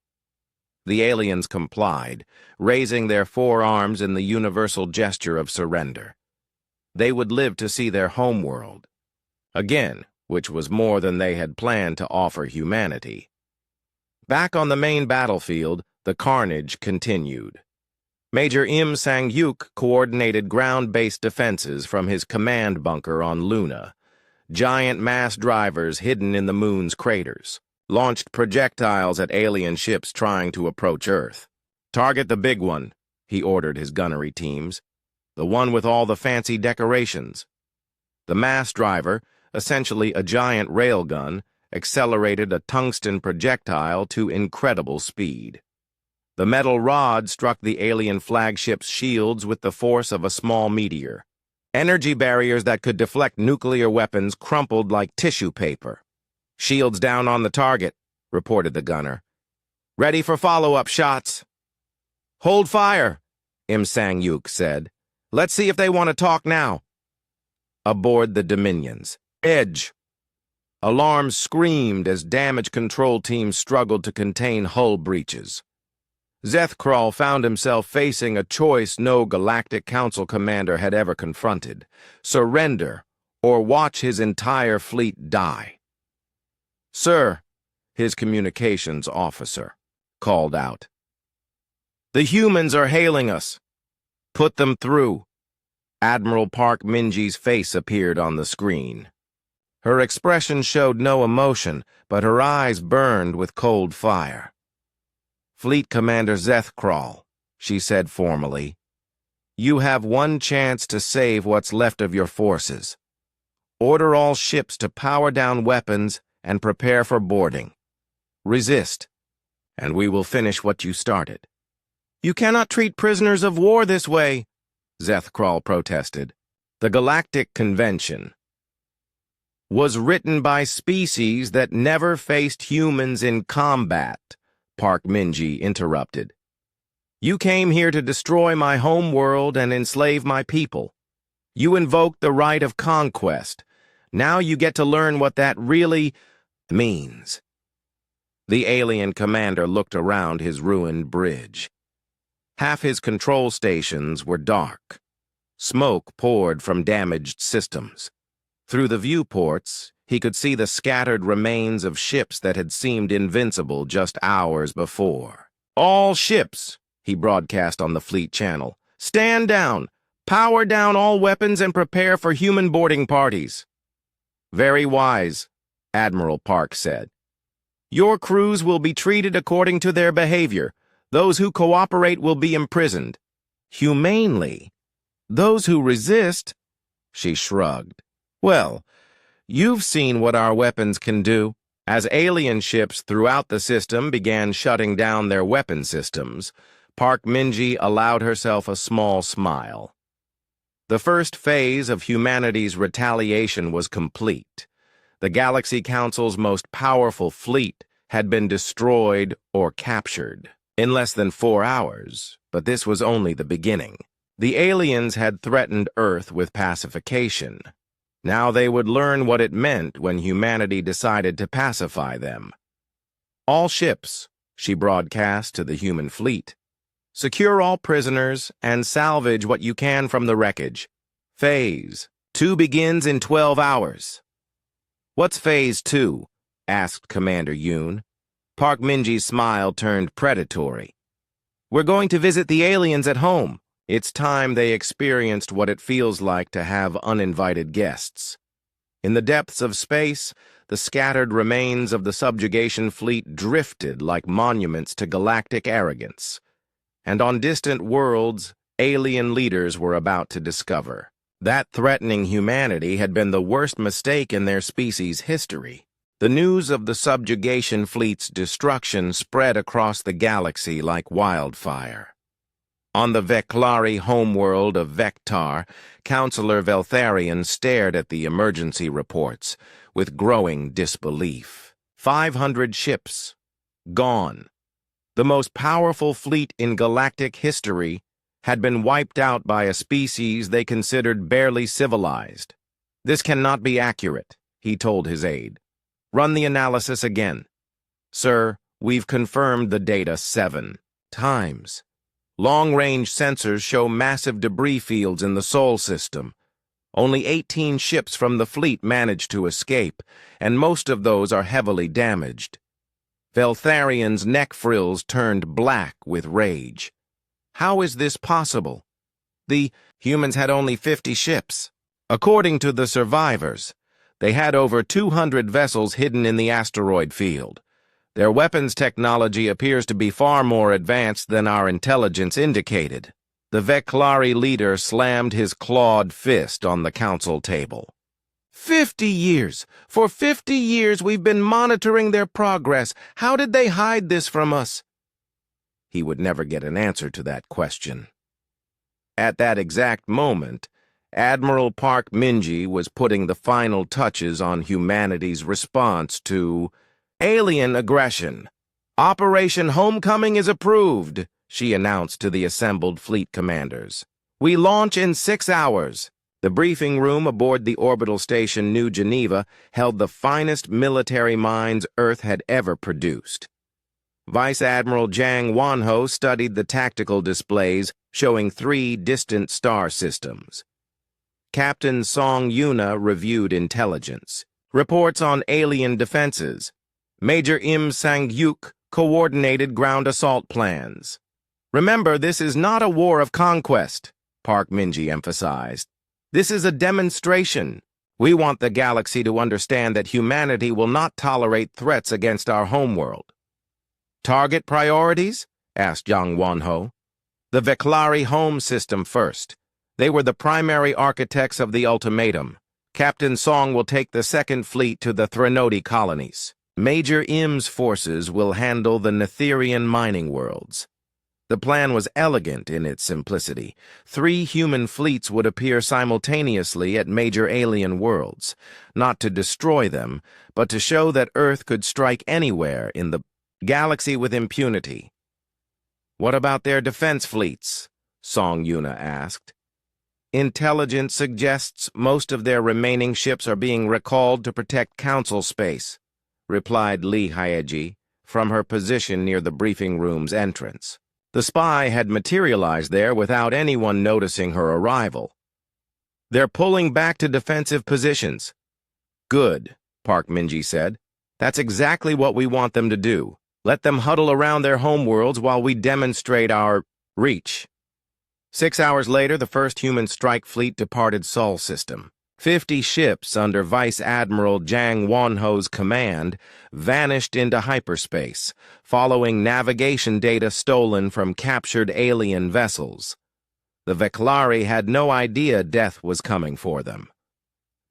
The aliens complied, raising their forearms in the universal gesture of surrender. They would live to see their homeworld again, which was more than they had planned to offer humanity. Back on the main battlefield, the carnage continued. Major Im Sang-yuk coordinated ground-based defenses from his command bunker on Luna. Giant mass drivers hidden in the moon's craters launched projectiles at alien ships trying to approach Earth. Target the big one, he ordered his gunnery teams. The one with all the fancy decorations. The mass driver, essentially a giant railgun, accelerated a tungsten projectile to incredible speed. The metal rod struck the alien flagship's shields with the force of a small meteor. Energy barriers that could deflect nuclear weapons crumpled like tissue paper. "Shields down on the target," reported the gunner. "Ready for follow-up shots." "Hold fire," Im Sang-yuk said. "Let's see if they want to talk now." Aboard the Dominions. "Edge." Alarms screamed as damage control teams struggled to contain hull breaches. Zethkral found himself facing a choice no Galactic Council commander had ever confronted: surrender or watch his entire fleet die. "Sir," his communications officer called out. "The humans are hailing us. Put them through." Admiral Park Minji's face appeared on the screen. Her expression showed no emotion, but her eyes burned with cold fire. "Fleet Commander Zethkral," she said formally, "you have one chance to save what's left of your forces. Order all ships to power down weapons and prepare for boarding. Resist, and we will finish what you started." "You cannot treat prisoners of war this way," Zethkral protested. "The Galactic Convention was written by species that never faced humans in combat," Park Minji interrupted. "You came here to destroy my home world and enslave my people. You invoked the right of conquest. Now you get to learn what that really means." The alien commander looked around his ruined bridge. Half his control stations were dark. Smoke poured from damaged systems. Through the viewports, he could see the scattered remains of ships that had seemed invincible just hours before. "All ships," he broadcast on the fleet channel, "stand down, power down all weapons and prepare for human boarding parties." "Very wise," Admiral Park said. "Your crews will be treated according to their behavior. Those who cooperate will be imprisoned. Humanely. Those who resist," she shrugged. "Well, you've seen what our weapons can do." As alien ships throughout the system began shutting down their weapon systems, Park Minji allowed herself a small smile. The first phase of humanity's retaliation was complete. The Galaxy Council's most powerful fleet had been destroyed or captured in less than 4 hours, but this was only the beginning. The aliens had threatened Earth with pacification. Now they would learn what it meant when humanity decided to pacify them. "All ships," she broadcast to the human fleet. "Secure all prisoners and salvage what you can from the wreckage. Phase 2 begins in 12 hours. "What's Phase 2? Asked Commander Yoon. Park Minji's smile turned predatory. "We're going to visit the aliens at home. It's time they experienced what it feels like to have uninvited guests." In the depths of space, the scattered remains of the subjugation fleet drifted like monuments to galactic arrogance. And on distant worlds, alien leaders were about to discover that threatening humanity had been the worst mistake in their species' history. The news of the subjugation fleet's destruction spread across the galaxy like wildfire. On the Veclari homeworld of Vectar, Counselor Veltharion stared at the emergency reports with growing disbelief. 500 ships. Gone. The most powerful fleet in galactic history had been wiped out by a species they considered barely civilized. "This cannot be accurate," he told his aide. "Run the analysis again." "Sir, we've confirmed the data 7 times. Long-range sensors show massive debris fields in the Sol system. Only 18 ships from the fleet managed to escape, and most of those are heavily damaged." Veltharion's neck frills turned black with rage. "How is this possible? The humans had only 50 ships. According to the survivors, they had over 200 vessels hidden in the asteroid field. Their weapons technology appears to be far more advanced than our intelligence indicated. The Veclari leader slammed his clawed fist on the council table. 50 years! For 50 years we've been monitoring their progress. How did they hide this from us? He would never get an answer to that question. At that exact moment, Admiral Park Minji was putting the final touches on humanity's response to alien aggression. Operation Homecoming is approved, she announced to the assembled fleet commanders. We launch in 6 hours. The briefing room aboard the orbital station New Geneva held the finest military minds Earth had ever produced. Vice Admiral Jang Wonho studied the tactical displays showing 3 distant star systems. Captain Song Yuna reviewed intelligence, reports on alien defenses. Major Im Sang-yuk coordinated ground assault plans. Remember, this is not a war of conquest, Park Minji emphasized. This is a demonstration. We want the galaxy to understand that humanity will not tolerate threats against our homeworld. Target priorities? Asked Yang Wonho. The Veclari home system first. They were the primary architects of the ultimatum. Captain Song will take the second fleet to the Threnody colonies. Major Im's forces will handle the Netherian mining worlds. The plan was elegant in its simplicity. 3 human fleets would appear simultaneously at major alien worlds, not to destroy them, but to show that Earth could strike anywhere in the galaxy with impunity. What about their defense fleets? Song Yuna asked. Intelligence suggests most of their remaining ships are being recalled to protect Council space, replied Li Haeji from her position near the briefing room's entrance. The spy had materialized there without anyone noticing her arrival. They're pulling back to defensive positions. Good, Park Minji said. That's exactly what we want them to do. Let them huddle around their homeworlds while we demonstrate our reach. 6 hours later, the first human strike fleet departed Sol system. 50 ships under Vice Admiral Jang Wonho's command vanished into hyperspace, following navigation data stolen from captured alien vessels. The Veclari had no idea death was coming for them.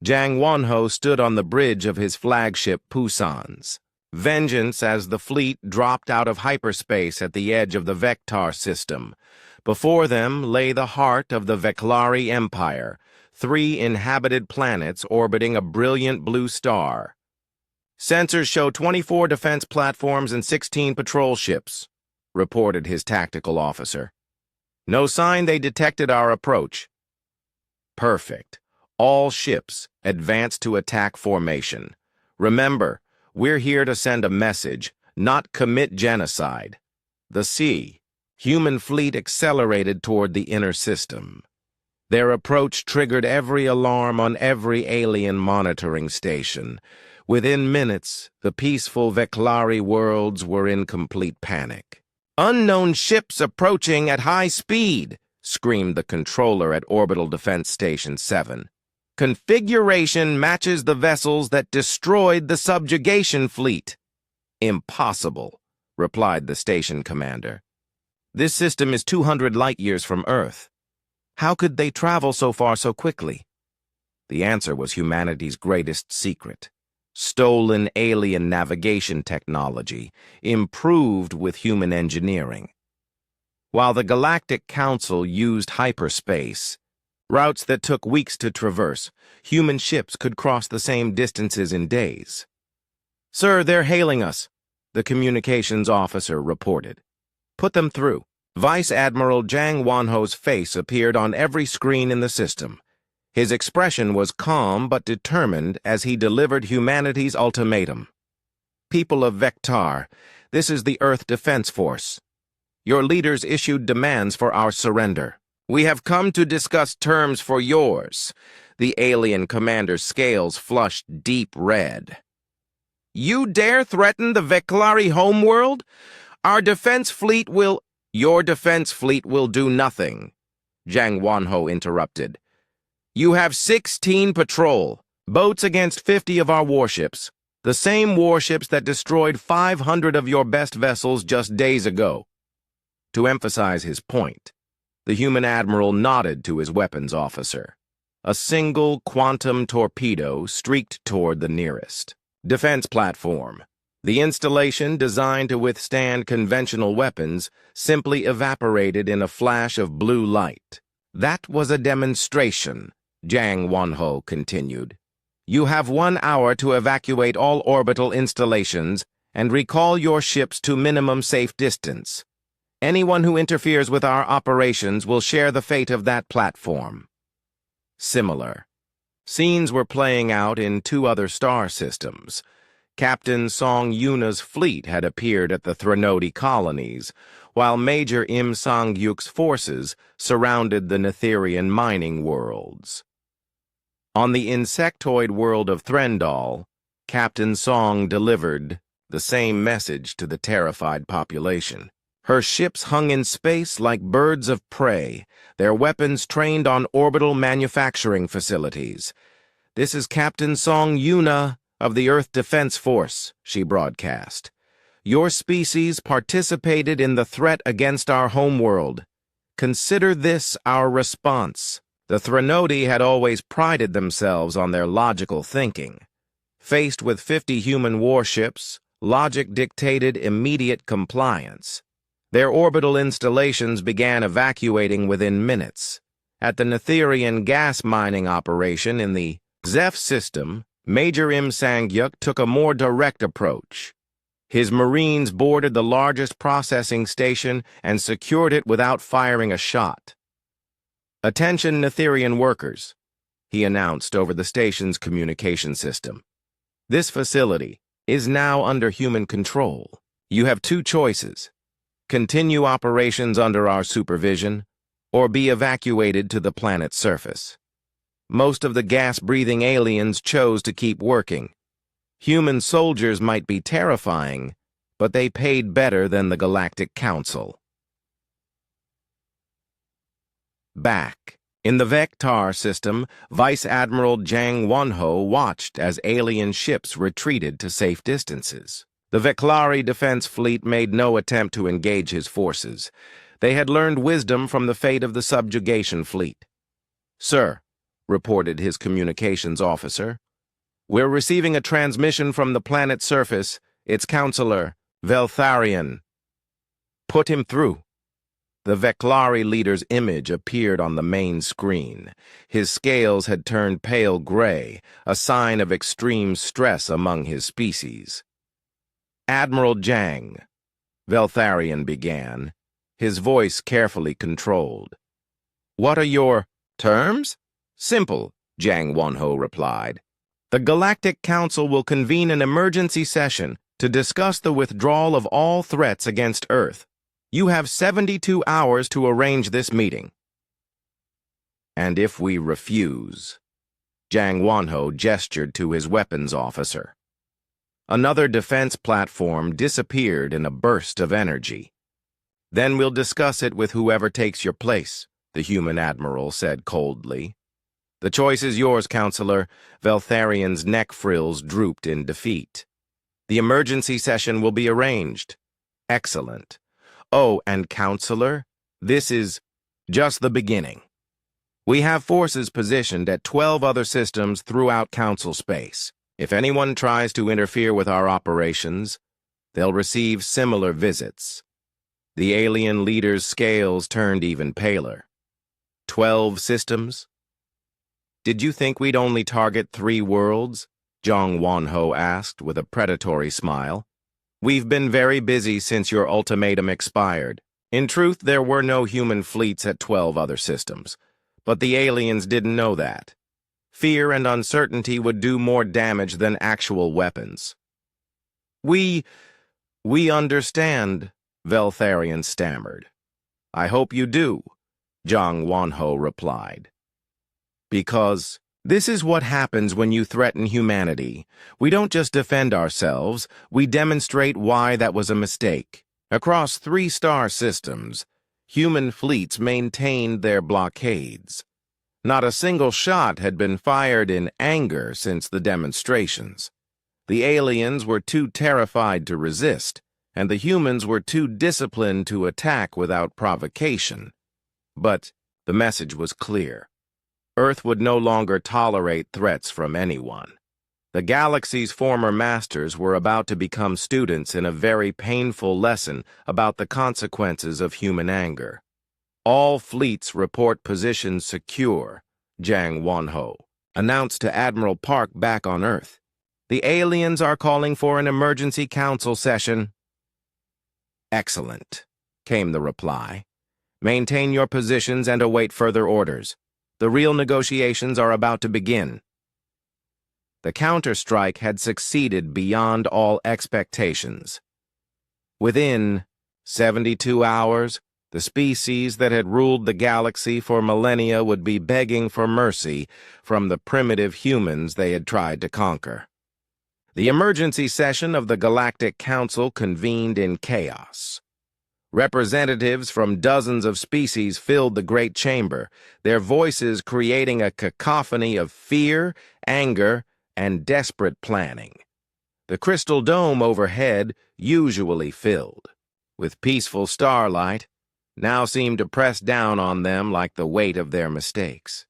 Jang Wonho stood on the bridge of his flagship Pusans. Vengeance as the fleet dropped out of hyperspace at the edge of the Vectar system. Before them lay the heart of the Veclari Empire, 3 inhabited planets orbiting a brilliant blue star. Sensors show 24 defense platforms and 16 patrol ships, reported his tactical officer. No sign they detected our approach. Perfect. All ships advance to attack formation. Remember, we're here to send a message, not commit genocide. The human fleet accelerated toward the inner system. Their approach triggered every alarm on every alien monitoring station. Within minutes, the peaceful Veclari worlds were in complete panic. Unknown ships approaching at high speed, screamed the controller at Orbital Defense Station 7. Configuration matches the vessels that destroyed the subjugation fleet. Impossible, replied the station commander. This system is 200 light-years from Earth. How could they travel so far so quickly? The answer was humanity's greatest secret. Stolen alien navigation technology, improved with human engineering. While the Galactic Council used hyperspace, routes that took weeks to traverse, human ships could cross the same distances in days. Sir, they're hailing us, the communications officer reported. Put them through. Vice Admiral Jang Wonho's face appeared on every screen in the system. His expression was calm but determined as he delivered humanity's ultimatum. People of Vectar, this is the Earth Defense Force. Your leaders issued demands for our surrender. We have come to discuss terms for yours. The alien commander's scales flushed deep red. You dare threaten the Veclari homeworld? Our defense fleet will... Your defense fleet will do nothing, Jang Wonho interrupted. You have 16 patrol, boats against 50 of our warships. The same warships that destroyed 500 of your best vessels just days ago. To emphasize his point, the human admiral nodded to his weapons officer. A single quantum torpedo streaked toward the nearest defense platform. The installation, designed to withstand conventional weapons, simply evaporated in a flash of blue light. That was a demonstration, Jang Wonho continued. You have 1 hour to evacuate all orbital installations and recall your ships to minimum safe distance. Anyone who interferes with our operations will share the fate of that platform. Similar scenes were playing out in 2 other star systems. Captain Song Yuna's fleet had appeared at the Threnody colonies, while Major Im Sang-yuk's forces surrounded the Netherian mining worlds. On the insectoid world of Threndal, Captain Song delivered the same message to the terrified population. Her ships hung in space like birds of prey, their weapons trained on orbital manufacturing facilities. This is Captain Song Yuna of the Earth Defense Force, she broadcast. Your species participated in the threat against our homeworld. Consider this our response. The Threnody had always prided themselves on their logical thinking. Faced with 50 human warships, logic dictated immediate compliance. Their orbital installations began evacuating within minutes. At the Netherian gas mining operation in the Zeph system, Major Im Sang-yuk took a more direct approach. His Marines boarded the largest processing station and secured it without firing a shot. Attention Netherian workers, he announced over the station's communication system. This facility is now under human control. You have 2 choices. Continue operations under our supervision, or be evacuated to the planet's surface. Most of the gas-breathing aliens chose to keep working. Human soldiers might be terrifying, but they paid better than the Galactic Council. Back in the Vectar system, Vice Admiral Jang Wonho watched as alien ships retreated to safe distances. The Veclari defense fleet made no attempt to engage his forces. They had learned wisdom from the fate of the subjugation fleet. Sir, reported his communications officer, we're receiving a transmission from the planet's surface. Its counselor, Veltharion. Put him through. The Veclari leader's image appeared on the main screen. His scales had turned pale gray, a sign of extreme stress among his species. Admiral Jang, Veltharion began, his voice carefully controlled. What are your terms? Simple, Jang Wonho replied. The Galactic Council will convene an emergency session to discuss the withdrawal of all threats against Earth. You have 72 hours to arrange this meeting. And if we refuse? Jang Wonho gestured to his weapons officer. Another defense platform disappeared in a burst of energy. Then we'll discuss it with whoever takes your place, the human admiral said coldly. The choice is yours, Counselor. Veltharion's neck frills drooped in defeat. The emergency session will be arranged. Excellent. Oh, and Counselor, this is just the beginning. We have forces positioned at 12 other systems throughout Council space. If anyone tries to interfere with our operations, they'll receive similar visits. The alien leader's scales turned even paler. 12 systems? Did you think we'd only target 3 worlds? Jang Wonho asked with a predatory smile. We've been very busy since your ultimatum expired. In truth, there were no human fleets at 12 other systems, but the aliens didn't know that. Fear and uncertainty would do more damage than actual weapons. We understand, Veltharion stammered. I hope you do, Jang Wonho replied. Because this is what happens when you threaten humanity. We don't just defend ourselves, we demonstrate why that was a mistake. Across 3 star systems, human fleets maintained their blockades. Not a single shot had been fired in anger since the demonstrations. The aliens were too terrified to resist, and the humans were too disciplined to attack without provocation. But the message was clear. Earth would no longer tolerate threats from anyone. The galaxy's former masters were about to become students in a very painful lesson about the consequences of human anger. All fleets report positions secure, Jang Wonho announced to Admiral Park back on Earth. The aliens are calling for an emergency council session. Excellent, came the reply. Maintain your positions and await further orders. The real negotiations are about to begin. The counterstrike had succeeded beyond all expectations. Within 72 hours, the species that had ruled the galaxy for millennia would be begging for mercy from the primitive humans they had tried to conquer. The emergency session of the Galactic Council convened in chaos. Representatives from dozens of species filled the great chamber, their voices creating a cacophony of fear, anger, and desperate planning. The crystal dome overhead, usually filled with peaceful starlight, now seemed to press down on them like the weight of their mistakes.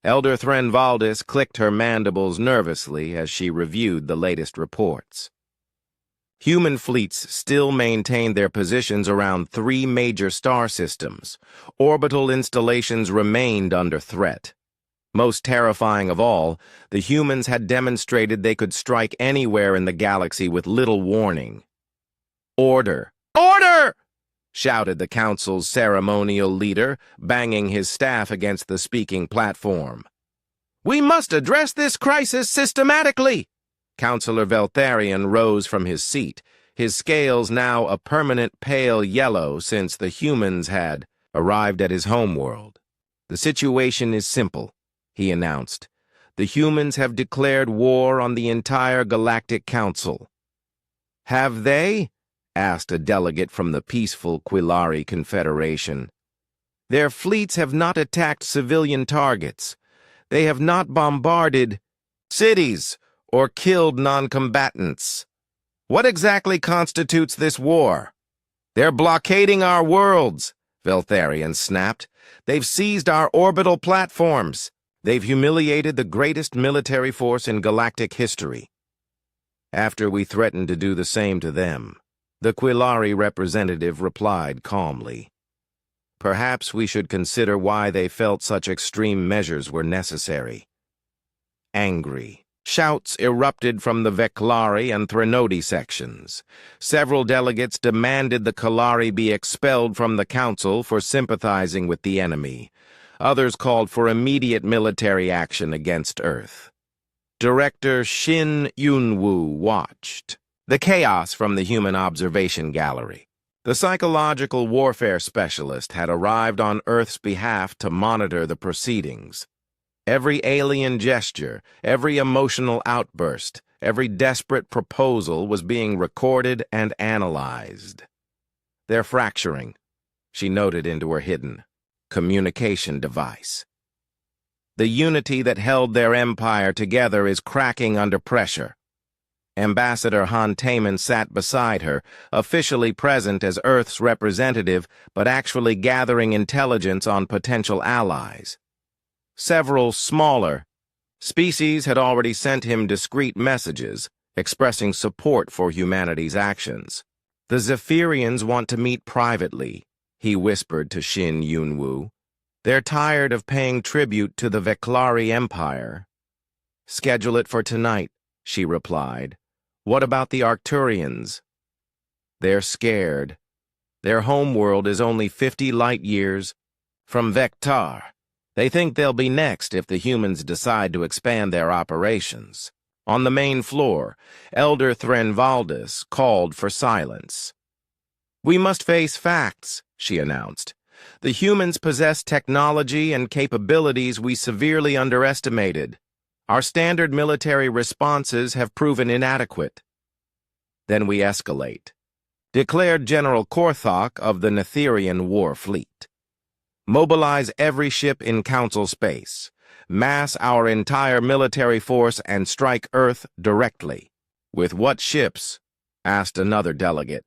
Elder Threnvaldis clicked her mandibles nervously as she reviewed the latest reports. Human fleets still maintained their positions around 3 major star systems. Orbital installations remained under threat. Most terrifying of all, the humans had demonstrated they could strike anywhere in the galaxy with little warning. Order! Order! Shouted the council's ceremonial leader, banging his staff against the speaking platform. We must address this crisis systematically! Councillor Veltharion rose from his seat, his scales now a permanent pale yellow since the humans had arrived at his homeworld. The situation is simple, he announced. The humans have declared war on the entire Galactic Council. Have they? Asked a delegate from the peaceful Quillari Confederation. Their fleets have not attacked civilian targets. They have not bombarded cities or killed non-combatants. What exactly constitutes this war? They're blockading our worlds, Veltharion snapped. They've seized our orbital platforms. They've humiliated the greatest military force in galactic history. After we threatened to do the same to them, the Quillari representative replied calmly. Perhaps we should consider why they felt such extreme measures were necessary. Angry. Shouts erupted from the Veclari and Threnodi sections. Several delegates demanded the Quillari be expelled from the council for sympathizing with the enemy. Others called for immediate military action against Earth. Director Shin Yunwoo watched the chaos from the human observation gallery. The psychological warfare specialist had arrived on Earth's behalf to monitor the proceedings. Every alien gesture, every emotional outburst, every desperate proposal was being recorded and analyzed. They're fracturing, she noted into her hidden communication device. The unity that held their empire together is cracking under pressure. Ambassador Han Taman sat beside her, officially present as Earth's representative, but actually gathering intelligence on potential allies. Several smaller species had already sent him discreet messages, expressing support for humanity's actions. The Zephyrians want to meet privately, he whispered to Shin Yunwoo. They're tired of paying tribute to the Veclari Empire. Schedule it for tonight, she replied. What about the Arcturians? They're scared. Their homeworld is only 50 light years from Vectar. They think they'll be next if the humans decide to expand their operations. On the main floor, Elder Threnvaldis called for silence. We must face facts, she announced. The humans possess technology and capabilities we severely underestimated. Our standard military responses have proven inadequate. Then we escalate, declared General Korthok of the Netherian War Fleet. Mobilize every ship in Council space. mass our entire military force and strike Earth directly. With what ships? Asked another delegate.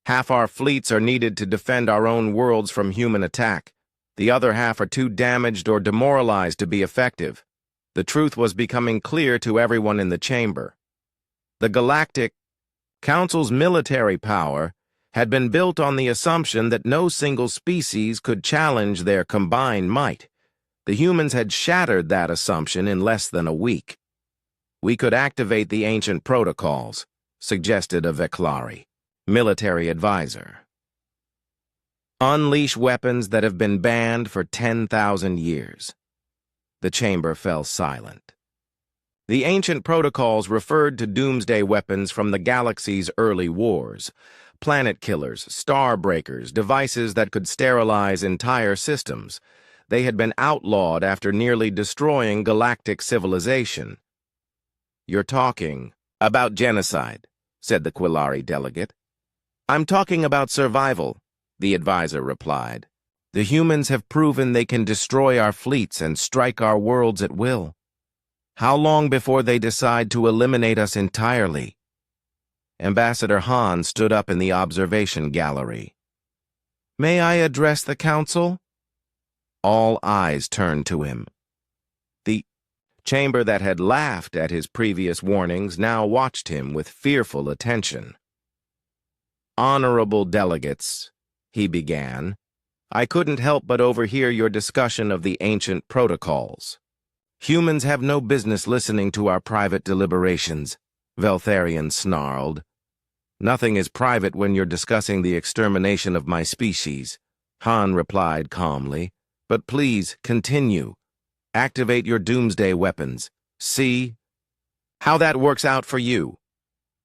Half our fleets are needed to defend our own worlds from human attack. The other half are too damaged or demoralized to be effective. The truth was becoming clear to everyone in the chamber. The Galactic Council's military power had been built on the assumption that no single species could challenge their combined might. The humans had shattered that assumption in less than a week. We could activate the ancient protocols, suggested a Veclari, military advisor. Unleash weapons that have been banned for 10,000 years. The chamber fell silent. The ancient protocols referred to doomsday weapons from the galaxy's early wars. Planet killers, star breakers, devices that could sterilize entire systems. They had been outlawed after nearly destroying galactic civilization. You're talking about genocide, said the Quillari delegate. I'm talking about survival, the advisor replied. The humans have proven they can destroy our fleets and strike our worlds at will. How long before they decide to eliminate us entirely? Ambassador Han stood up in the observation gallery. May I address the council? All eyes turned to him. The chamber that had laughed at his previous warnings now watched him with fearful attention. Honorable delegates, he began, I couldn't help but overhear your discussion of the ancient protocols. Humans have no business listening to our private deliberations, Veltharion snarled. Nothing is private when you're discussing the extermination of my species, Han replied calmly. But please, continue. Activate your doomsday weapons. See how that works out for you.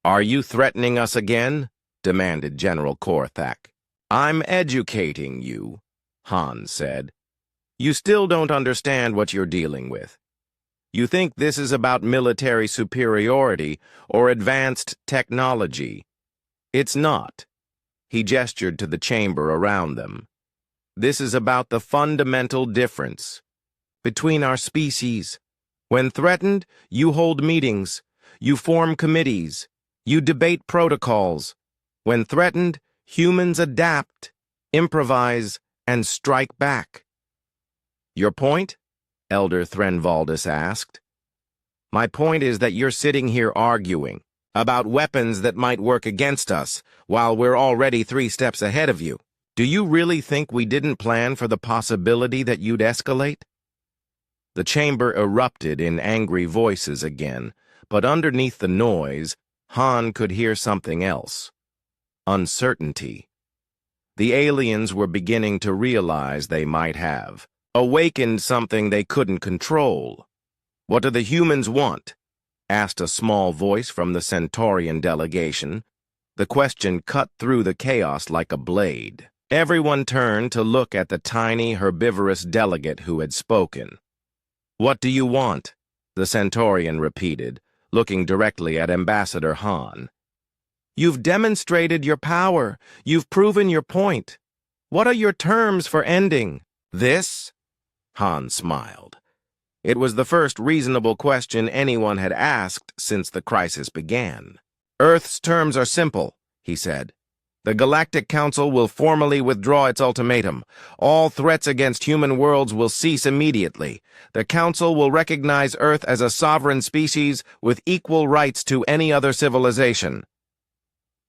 Are you threatening us again? Demanded General Korthak. I'm educating you, Han said. You still don't understand what you're dealing with. You think this is about military superiority or advanced technology. It's not. He gestured to the chamber around them. This is about the fundamental difference between our species. When threatened, you hold meetings, you form committees, you debate protocols. When threatened, humans adapt, improvise, and strike back. Your point? Elder Threnvaldus asked. My point is that you're sitting here arguing about weapons that might work against us while we're already 3 steps ahead of you. Do you really think we didn't plan for the possibility that you'd escalate? The chamber erupted in angry voices again, but underneath the noise, Han could hear something else. Uncertainty. The aliens were beginning to realize they might have awakened something they couldn't control. What do the humans want? Asked a small voice from the Centaurian delegation. The question cut through the chaos like a blade. Everyone turned to look at the tiny, herbivorous delegate who had spoken. What do you want? The Centaurian repeated, looking directly at Ambassador Han. You've demonstrated your power. You've proven your point. What are your terms for ending this? Han smiled. It was the first reasonable question anyone had asked since the crisis began. Earth's terms are simple, he said. The Galactic Council will formally withdraw its ultimatum. All threats against human worlds will cease immediately. The Council will recognize Earth as a sovereign species with equal rights to any other civilization.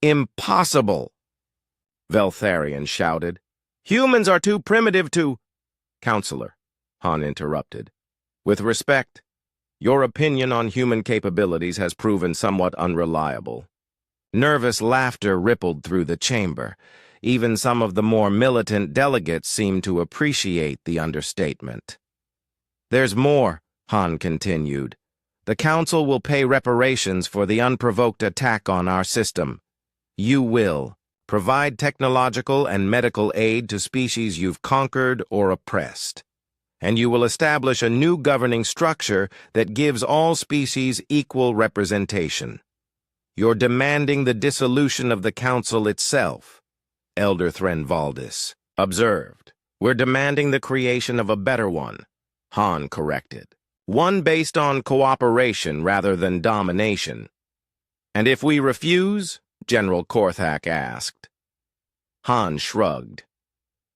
Impossible, Veltharion shouted. Humans are too primitive to— Counselor, Han interrupted. With respect, your opinion on human capabilities has proven somewhat unreliable. Nervous laughter rippled through the chamber. Even some of the more militant delegates seemed to appreciate the understatement. There's more, Han continued. The Council will pay reparations for the unprovoked attack on our system. You will provide technological and medical aid to species you've conquered or oppressed. And you will establish a new governing structure that gives all species equal representation. You're demanding the dissolution of the Council itself, Elder Threnvaldus observed. We're demanding the creation of a better one, Han corrected. one based on cooperation rather than domination. And if we refuse? General Korthak asked. Han shrugged.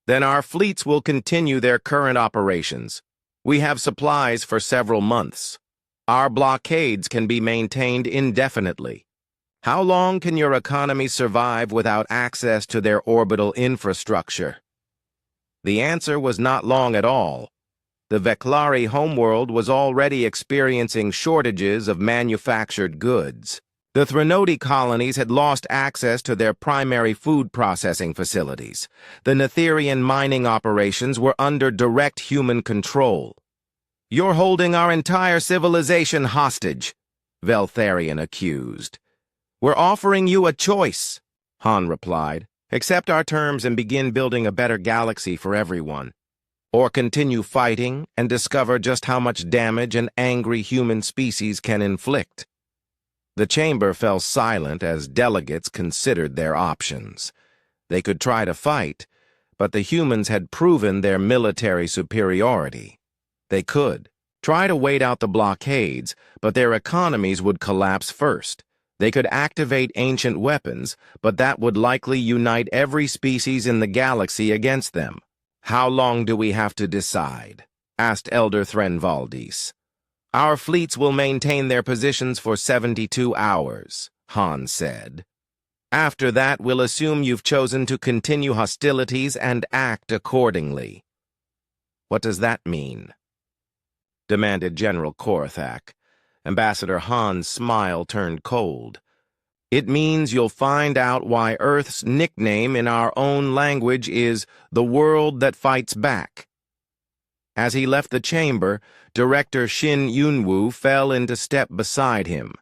Then our fleets will continue their current operations. We have supplies for several months. Our blockades can be maintained indefinitely. How long can your economy survive without access to their orbital infrastructure? The answer was not long at all. The Veklari homeworld was already experiencing shortages of manufactured goods. The Threnody colonies had lost access to their primary food processing facilities. The Netherian mining operations were under direct human control. "You're holding our entire civilization hostage," Veltharion accused. "We're offering you a choice," Han replied. "Accept our terms and begin building a better galaxy for everyone. Or continue fighting and discover just how much damage an angry human species can inflict." The chamber fell silent as delegates considered their options. They could try to fight, but the humans had proven their military superiority. They could try to wait out the blockades, but their economies would collapse first. They could activate ancient weapons, but that would likely unite every species in the galaxy against them. "How long do we have to decide?" asked Elder Threnvaldis. "Our fleets will maintain their positions for 72 hours, Han said. "After that, we'll assume you've chosen to continue hostilities and act accordingly." "What does that mean?" demanded General Korthak. Ambassador Han's smile turned cold. "It means you'll find out why Earth's nickname in our own language is the world that fights back." As he left the chamber, Director Shin Yunwoo fell into step beside him.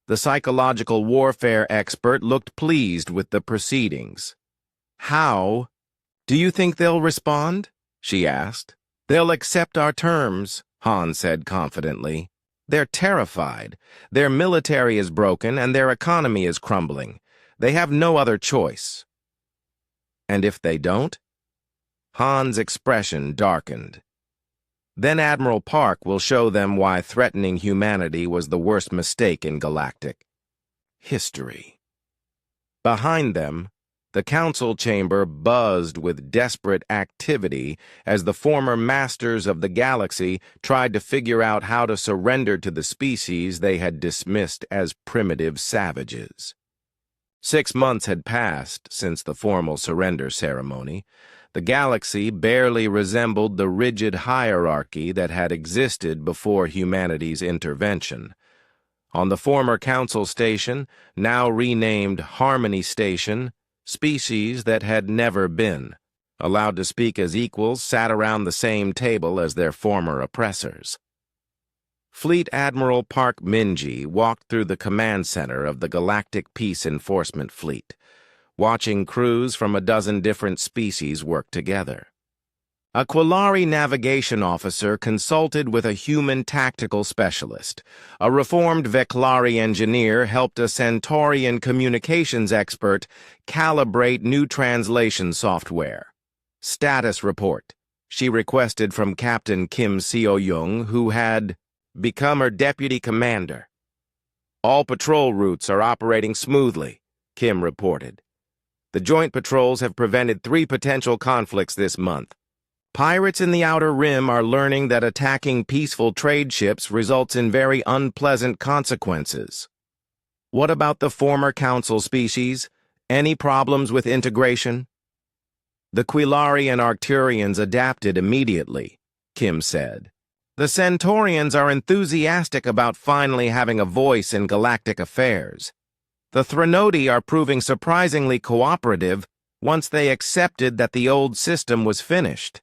The psychological warfare expert looked pleased with the proceedings. "How do you think they'll respond?" she asked. "They'll accept our terms," Han said confidently. "They're terrified. Their military is broken and their economy is crumbling. They have no other choice." "And if they don't?" Han's expression darkened. "Then Admiral Park will show them why threatening humanity was the worst mistake in galactic history." Behind them, the council chamber buzzed with desperate activity as the former masters of the galaxy tried to figure out how to surrender to the species they had dismissed as primitive savages. 6 months had passed since the formal surrender ceremony. The galaxy barely resembled the rigid hierarchy that had existed before humanity's intervention. On the former council station, now renamed Harmony Station, species that had never been allowed to speak as equals sat around the same table as their former oppressors. Fleet Admiral Park Minji walked through the command center of the Galactic Peace Enforcement Fleet, watching crews from a dozen different species work together. A Quillari navigation officer consulted with a human tactical specialist. A reformed Veklari engineer helped a Centaurian communications expert calibrate new translation software. "Status report," she requested from Captain Kim Seo-young, who had become her deputy commander. "All patrol routes are operating smoothly," Kim reported. "The joint patrols have prevented 3 potential conflicts this month. Pirates in the Outer Rim are learning that attacking peaceful trade ships results in very unpleasant consequences." "What about the former council species? Any problems with integration?" "The Quillari and Arcturians adapted immediately," Kim said. "The Centaurians are enthusiastic about finally having a voice in galactic affairs. The Threnody are proving surprisingly cooperative once they accepted that the old system was finished."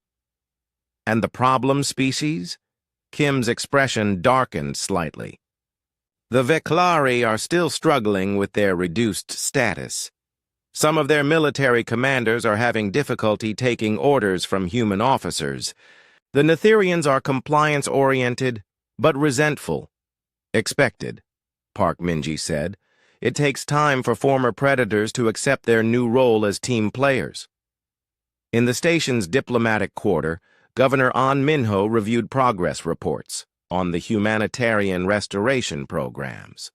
"And the problem species?" Kim's expression darkened slightly. "The Veklari are still struggling with their reduced status. Some of their military commanders are having difficulty taking orders from human officers. The Netherians are compliance-oriented, but resentful." "Expected," Park Minji said. "It takes time for former predators to accept their new role as team players." In the station's diplomatic quarter, Governor An Minho reviewed progress reports. on the humanitarian restoration programs.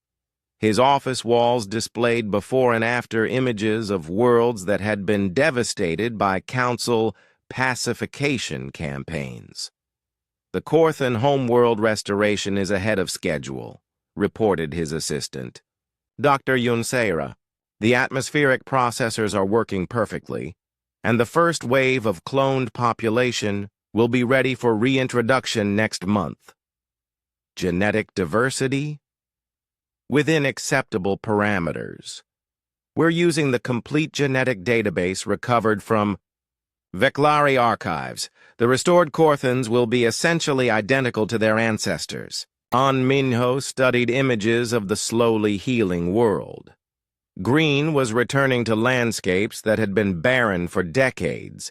His office walls displayed before and after images of worlds that had been devastated by Council pacification campaigns. "The Korthan homeworld restoration is ahead of schedule," reported his assistant, Dr. Yunsera. "The atmospheric processors are working perfectly, and the first wave of cloned population will be ready for reintroduction next month." Genetic diversity? Within acceptable parameters. We're using the complete genetic database recovered from Veclari archives. The restored Korthans will be essentially identical to their ancestors. An Minho studied images of the slowly healing world. Green was returning to landscapes that had been barren for decades.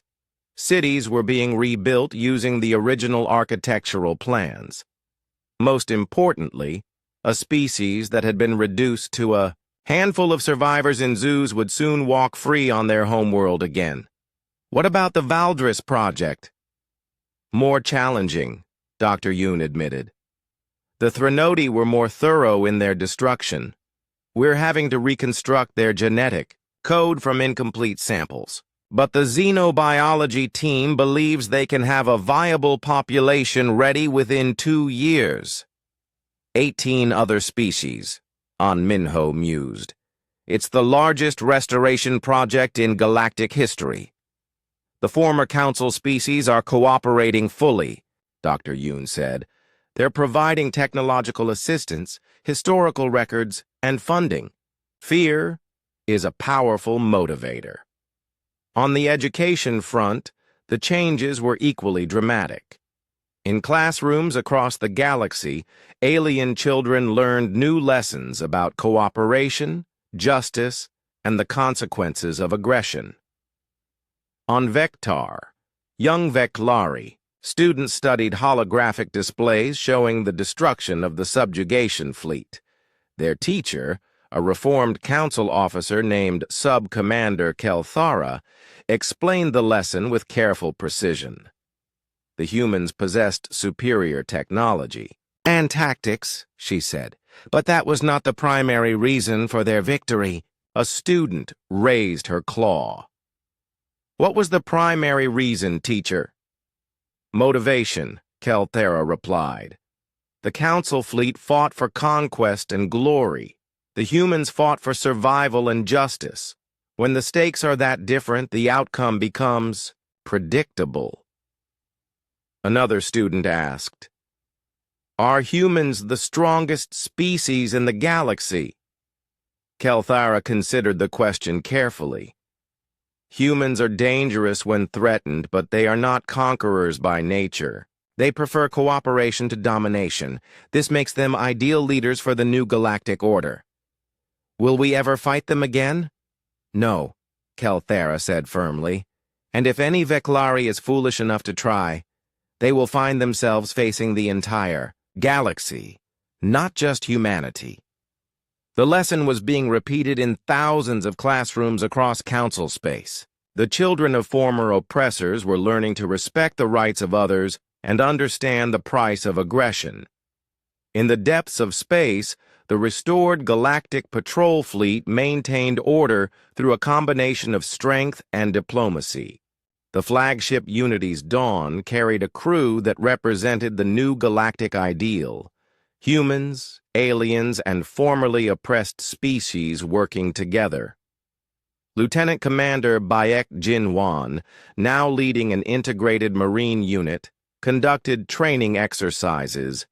Cities were being rebuilt using the original architectural plans. Most importantly, a species that had been reduced to a handful of survivors in zoos would soon walk free on their homeworld again. What about the Valdris project? More challenging, Dr. Yoon admitted. The Threnodi were more thorough in their destruction. We're having to reconstruct their genetic code from incomplete samples. But the xenobiology team believes they can have a viable population ready within 2 years. 18 other species, An Minho mused. It's the largest restoration project in galactic history. The former Council species are cooperating fully, Dr. Yoon said. They're providing technological assistance, historical records, and funding. Fear is a powerful motivator. On the education front, the changes were equally dramatic. In classrooms across the galaxy, alien children learned new lessons about cooperation, justice, and the consequences of aggression. On Vectar, young Veclari, students studied holographic displays showing the destruction of the subjugation fleet. Their teacher, a reformed council officer named Sub-Commander Kelthara, explained the lesson with careful precision. The humans possessed superior technology and tactics, she said, but that was not the primary reason for their victory. A student raised her claw. What was the primary reason, teacher? Motivation, Kelthara replied. The council fleet fought for conquest and glory. The humans fought for survival and justice. When the stakes are that different, the outcome becomes predictable. Another student asked, "Are humans the strongest species in the galaxy?" Kelthara considered the question carefully. Humans are dangerous when threatened, but they are not conquerors by nature. They prefer cooperation to domination. This makes them ideal leaders for the new galactic order. Will we ever fight them again? No, Kelthara said firmly. And if any Veclari is foolish enough to try, they will find themselves facing the entire galaxy, not just humanity. The lesson was being repeated in thousands of classrooms across council space. The children of former oppressors were learning to respect the rights of others and understand the price of aggression. In the depths of space, the restored galactic patrol fleet maintained order through a combination of strength and diplomacy. The flagship Unity's Dawn carried a crew that represented the new galactic ideal. Humans, aliens, and formerly oppressed species working together. Lieutenant Commander Bayek Jinwan, now leading an integrated marine unit, conducted training exercises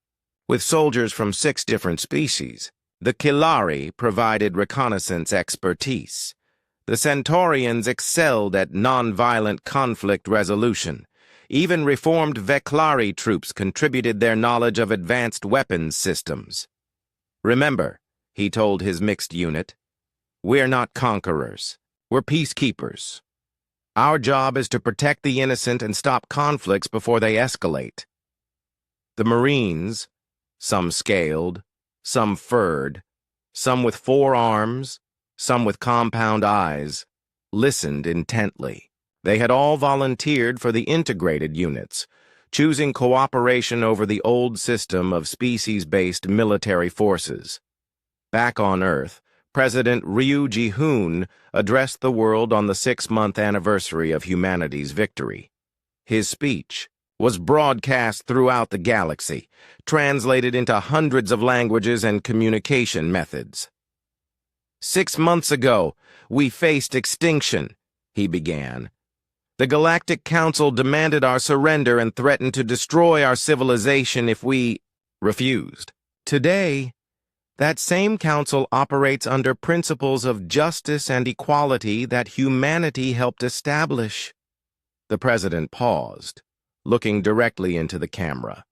with soldiers from 6 different species. The Kilari provided reconnaissance expertise. The Centaurians excelled at non-violent conflict resolution. Even reformed Veclari troops contributed their knowledge of advanced weapons systems. Remember, he told his mixed unit, we're not conquerors. We're peacekeepers. Our job is to protect the innocent and stop conflicts before they escalate. The Marines, some scaled, some furred, some with 4 arms, some with compound eyes, listened intently. They had all volunteered for the integrated units, choosing cooperation over the old system of species-based military forces. Back on Earth, President Ryu Ji-hoon addressed the world on the 6-month anniversary of humanity's victory. His speech was broadcast throughout the galaxy, translated into hundreds of languages and communication methods. 6 months ago, we faced extinction, he began. The Galactic Council demanded our surrender and threatened to destroy our civilization if we refused. Today, that same council operates under principles of justice and equality that humanity helped establish. The president paused, looking directly into the camera.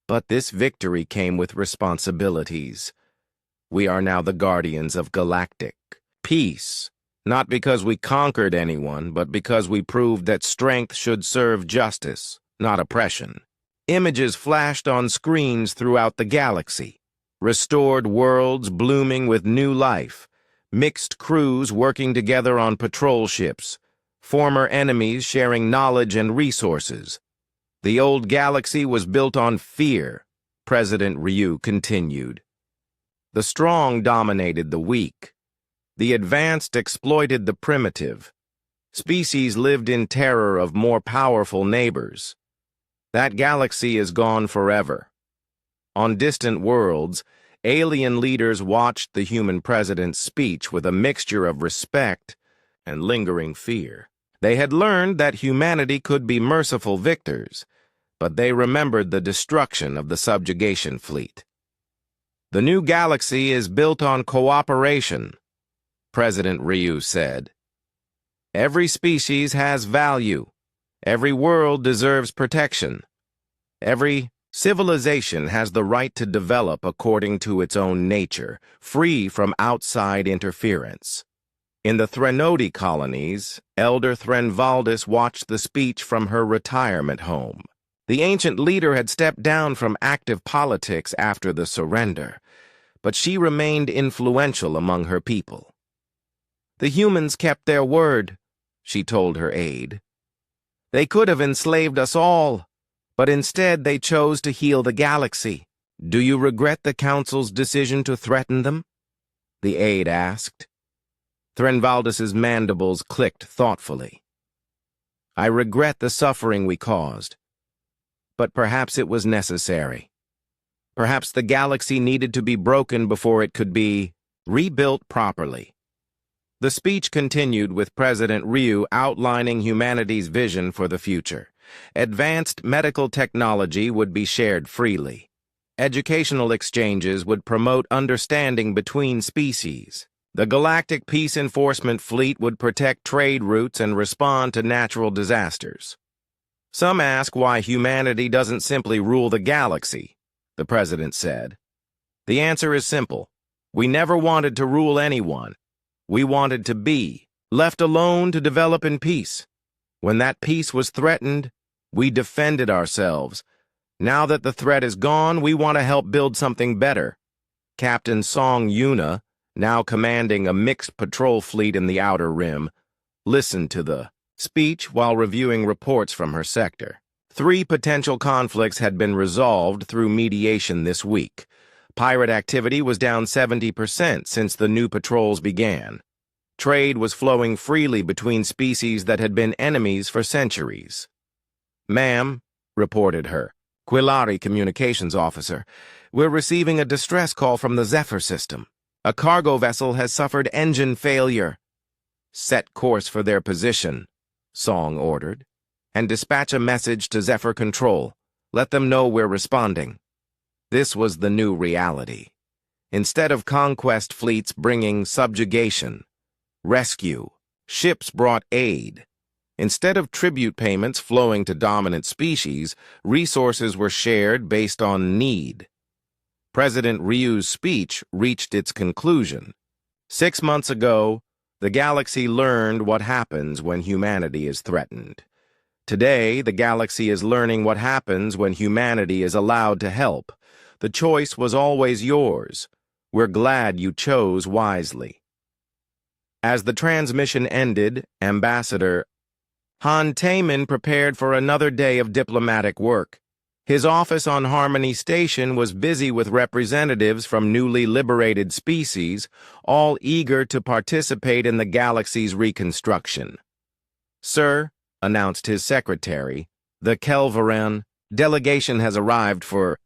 But this victory came with responsibilities. We are now the guardians of galactic peace, not because we conquered anyone, but because we proved that strength should serve justice, not oppression. Images flashed on screens throughout the galaxy. Restored worlds blooming with new life, mixed crews working together on patrol ships, former enemies sharing knowledge and resources. The old galaxy was built on fear, President Ryu continued. The strong dominated the weak. The advanced exploited the primitive. Species lived in terror of more powerful neighbors. That galaxy is gone forever. On distant worlds, alien leaders watched the human president's speech with a mixture of respect and lingering fear. They had learned that humanity could be merciful victors, but they remembered the destruction of the subjugation fleet. The new galaxy is built on cooperation, President Ryu said. Every species has value. Every world deserves protection. Every civilization has the right to develop according to its own nature, free from outside interference. In the Threnody colonies, Elder Threnvaldis watched the speech from her retirement home. The ancient leader had stepped down from active politics after the surrender, but she remained influential among her people. The humans kept their word, she told her aide. They could have enslaved us all, but instead they chose to heal the galaxy. Do you regret the Council's decision to threaten them? The aide asked. Threnvaldis's mandibles clicked thoughtfully. I regret the suffering we caused, but perhaps it was necessary. Perhaps the galaxy needed to be broken before it could be rebuilt properly. The speech continued with President Ryu outlining humanity's vision for the future. Advanced medical technology would be shared freely. Educational exchanges would promote understanding between species. The Galactic Peace Enforcement Fleet would protect trade routes and respond to natural disasters. Some ask why humanity doesn't simply rule the galaxy, the president said. The answer is simple. We never wanted to rule anyone. We wanted to be left alone to develop in peace. When that peace was threatened, we defended ourselves. Now that the threat is gone, we want to help build something better. Captain Song Yuna, now commanding a mixed patrol fleet in the Outer Rim, listened to the speech while reviewing reports from her sector. 3 potential conflicts had been resolved through mediation this week. Pirate activity was down 70% since the new patrols began. Trade was flowing freely between species that had been enemies for centuries. Ma'am, reported her Quillari communications officer, we're receiving a distress call from the Zephyr system. A cargo vessel has suffered engine failure. Set course for their position, Song ordered, and dispatch a message to Zephyr Control. Let them know we're responding. This was the new reality. Instead of conquest fleets bringing subjugation, rescue, ships brought aid. Instead of tribute payments flowing to dominant species, resources were shared based on need. President Ryu's speech reached its conclusion. 6 months ago, the galaxy learned what happens when humanity is threatened. Today, the galaxy is learning what happens when humanity is allowed to help. The choice was always yours. We're glad you chose wisely. As the transmission ended, Ambassador Han Taman prepared for another day of diplomatic work. His office on Harmony Station was busy with representatives from newly liberated species, all eager to participate in the galaxy's reconstruction. "Sir," announced his secretary, "the Kelvaran delegation has arrived for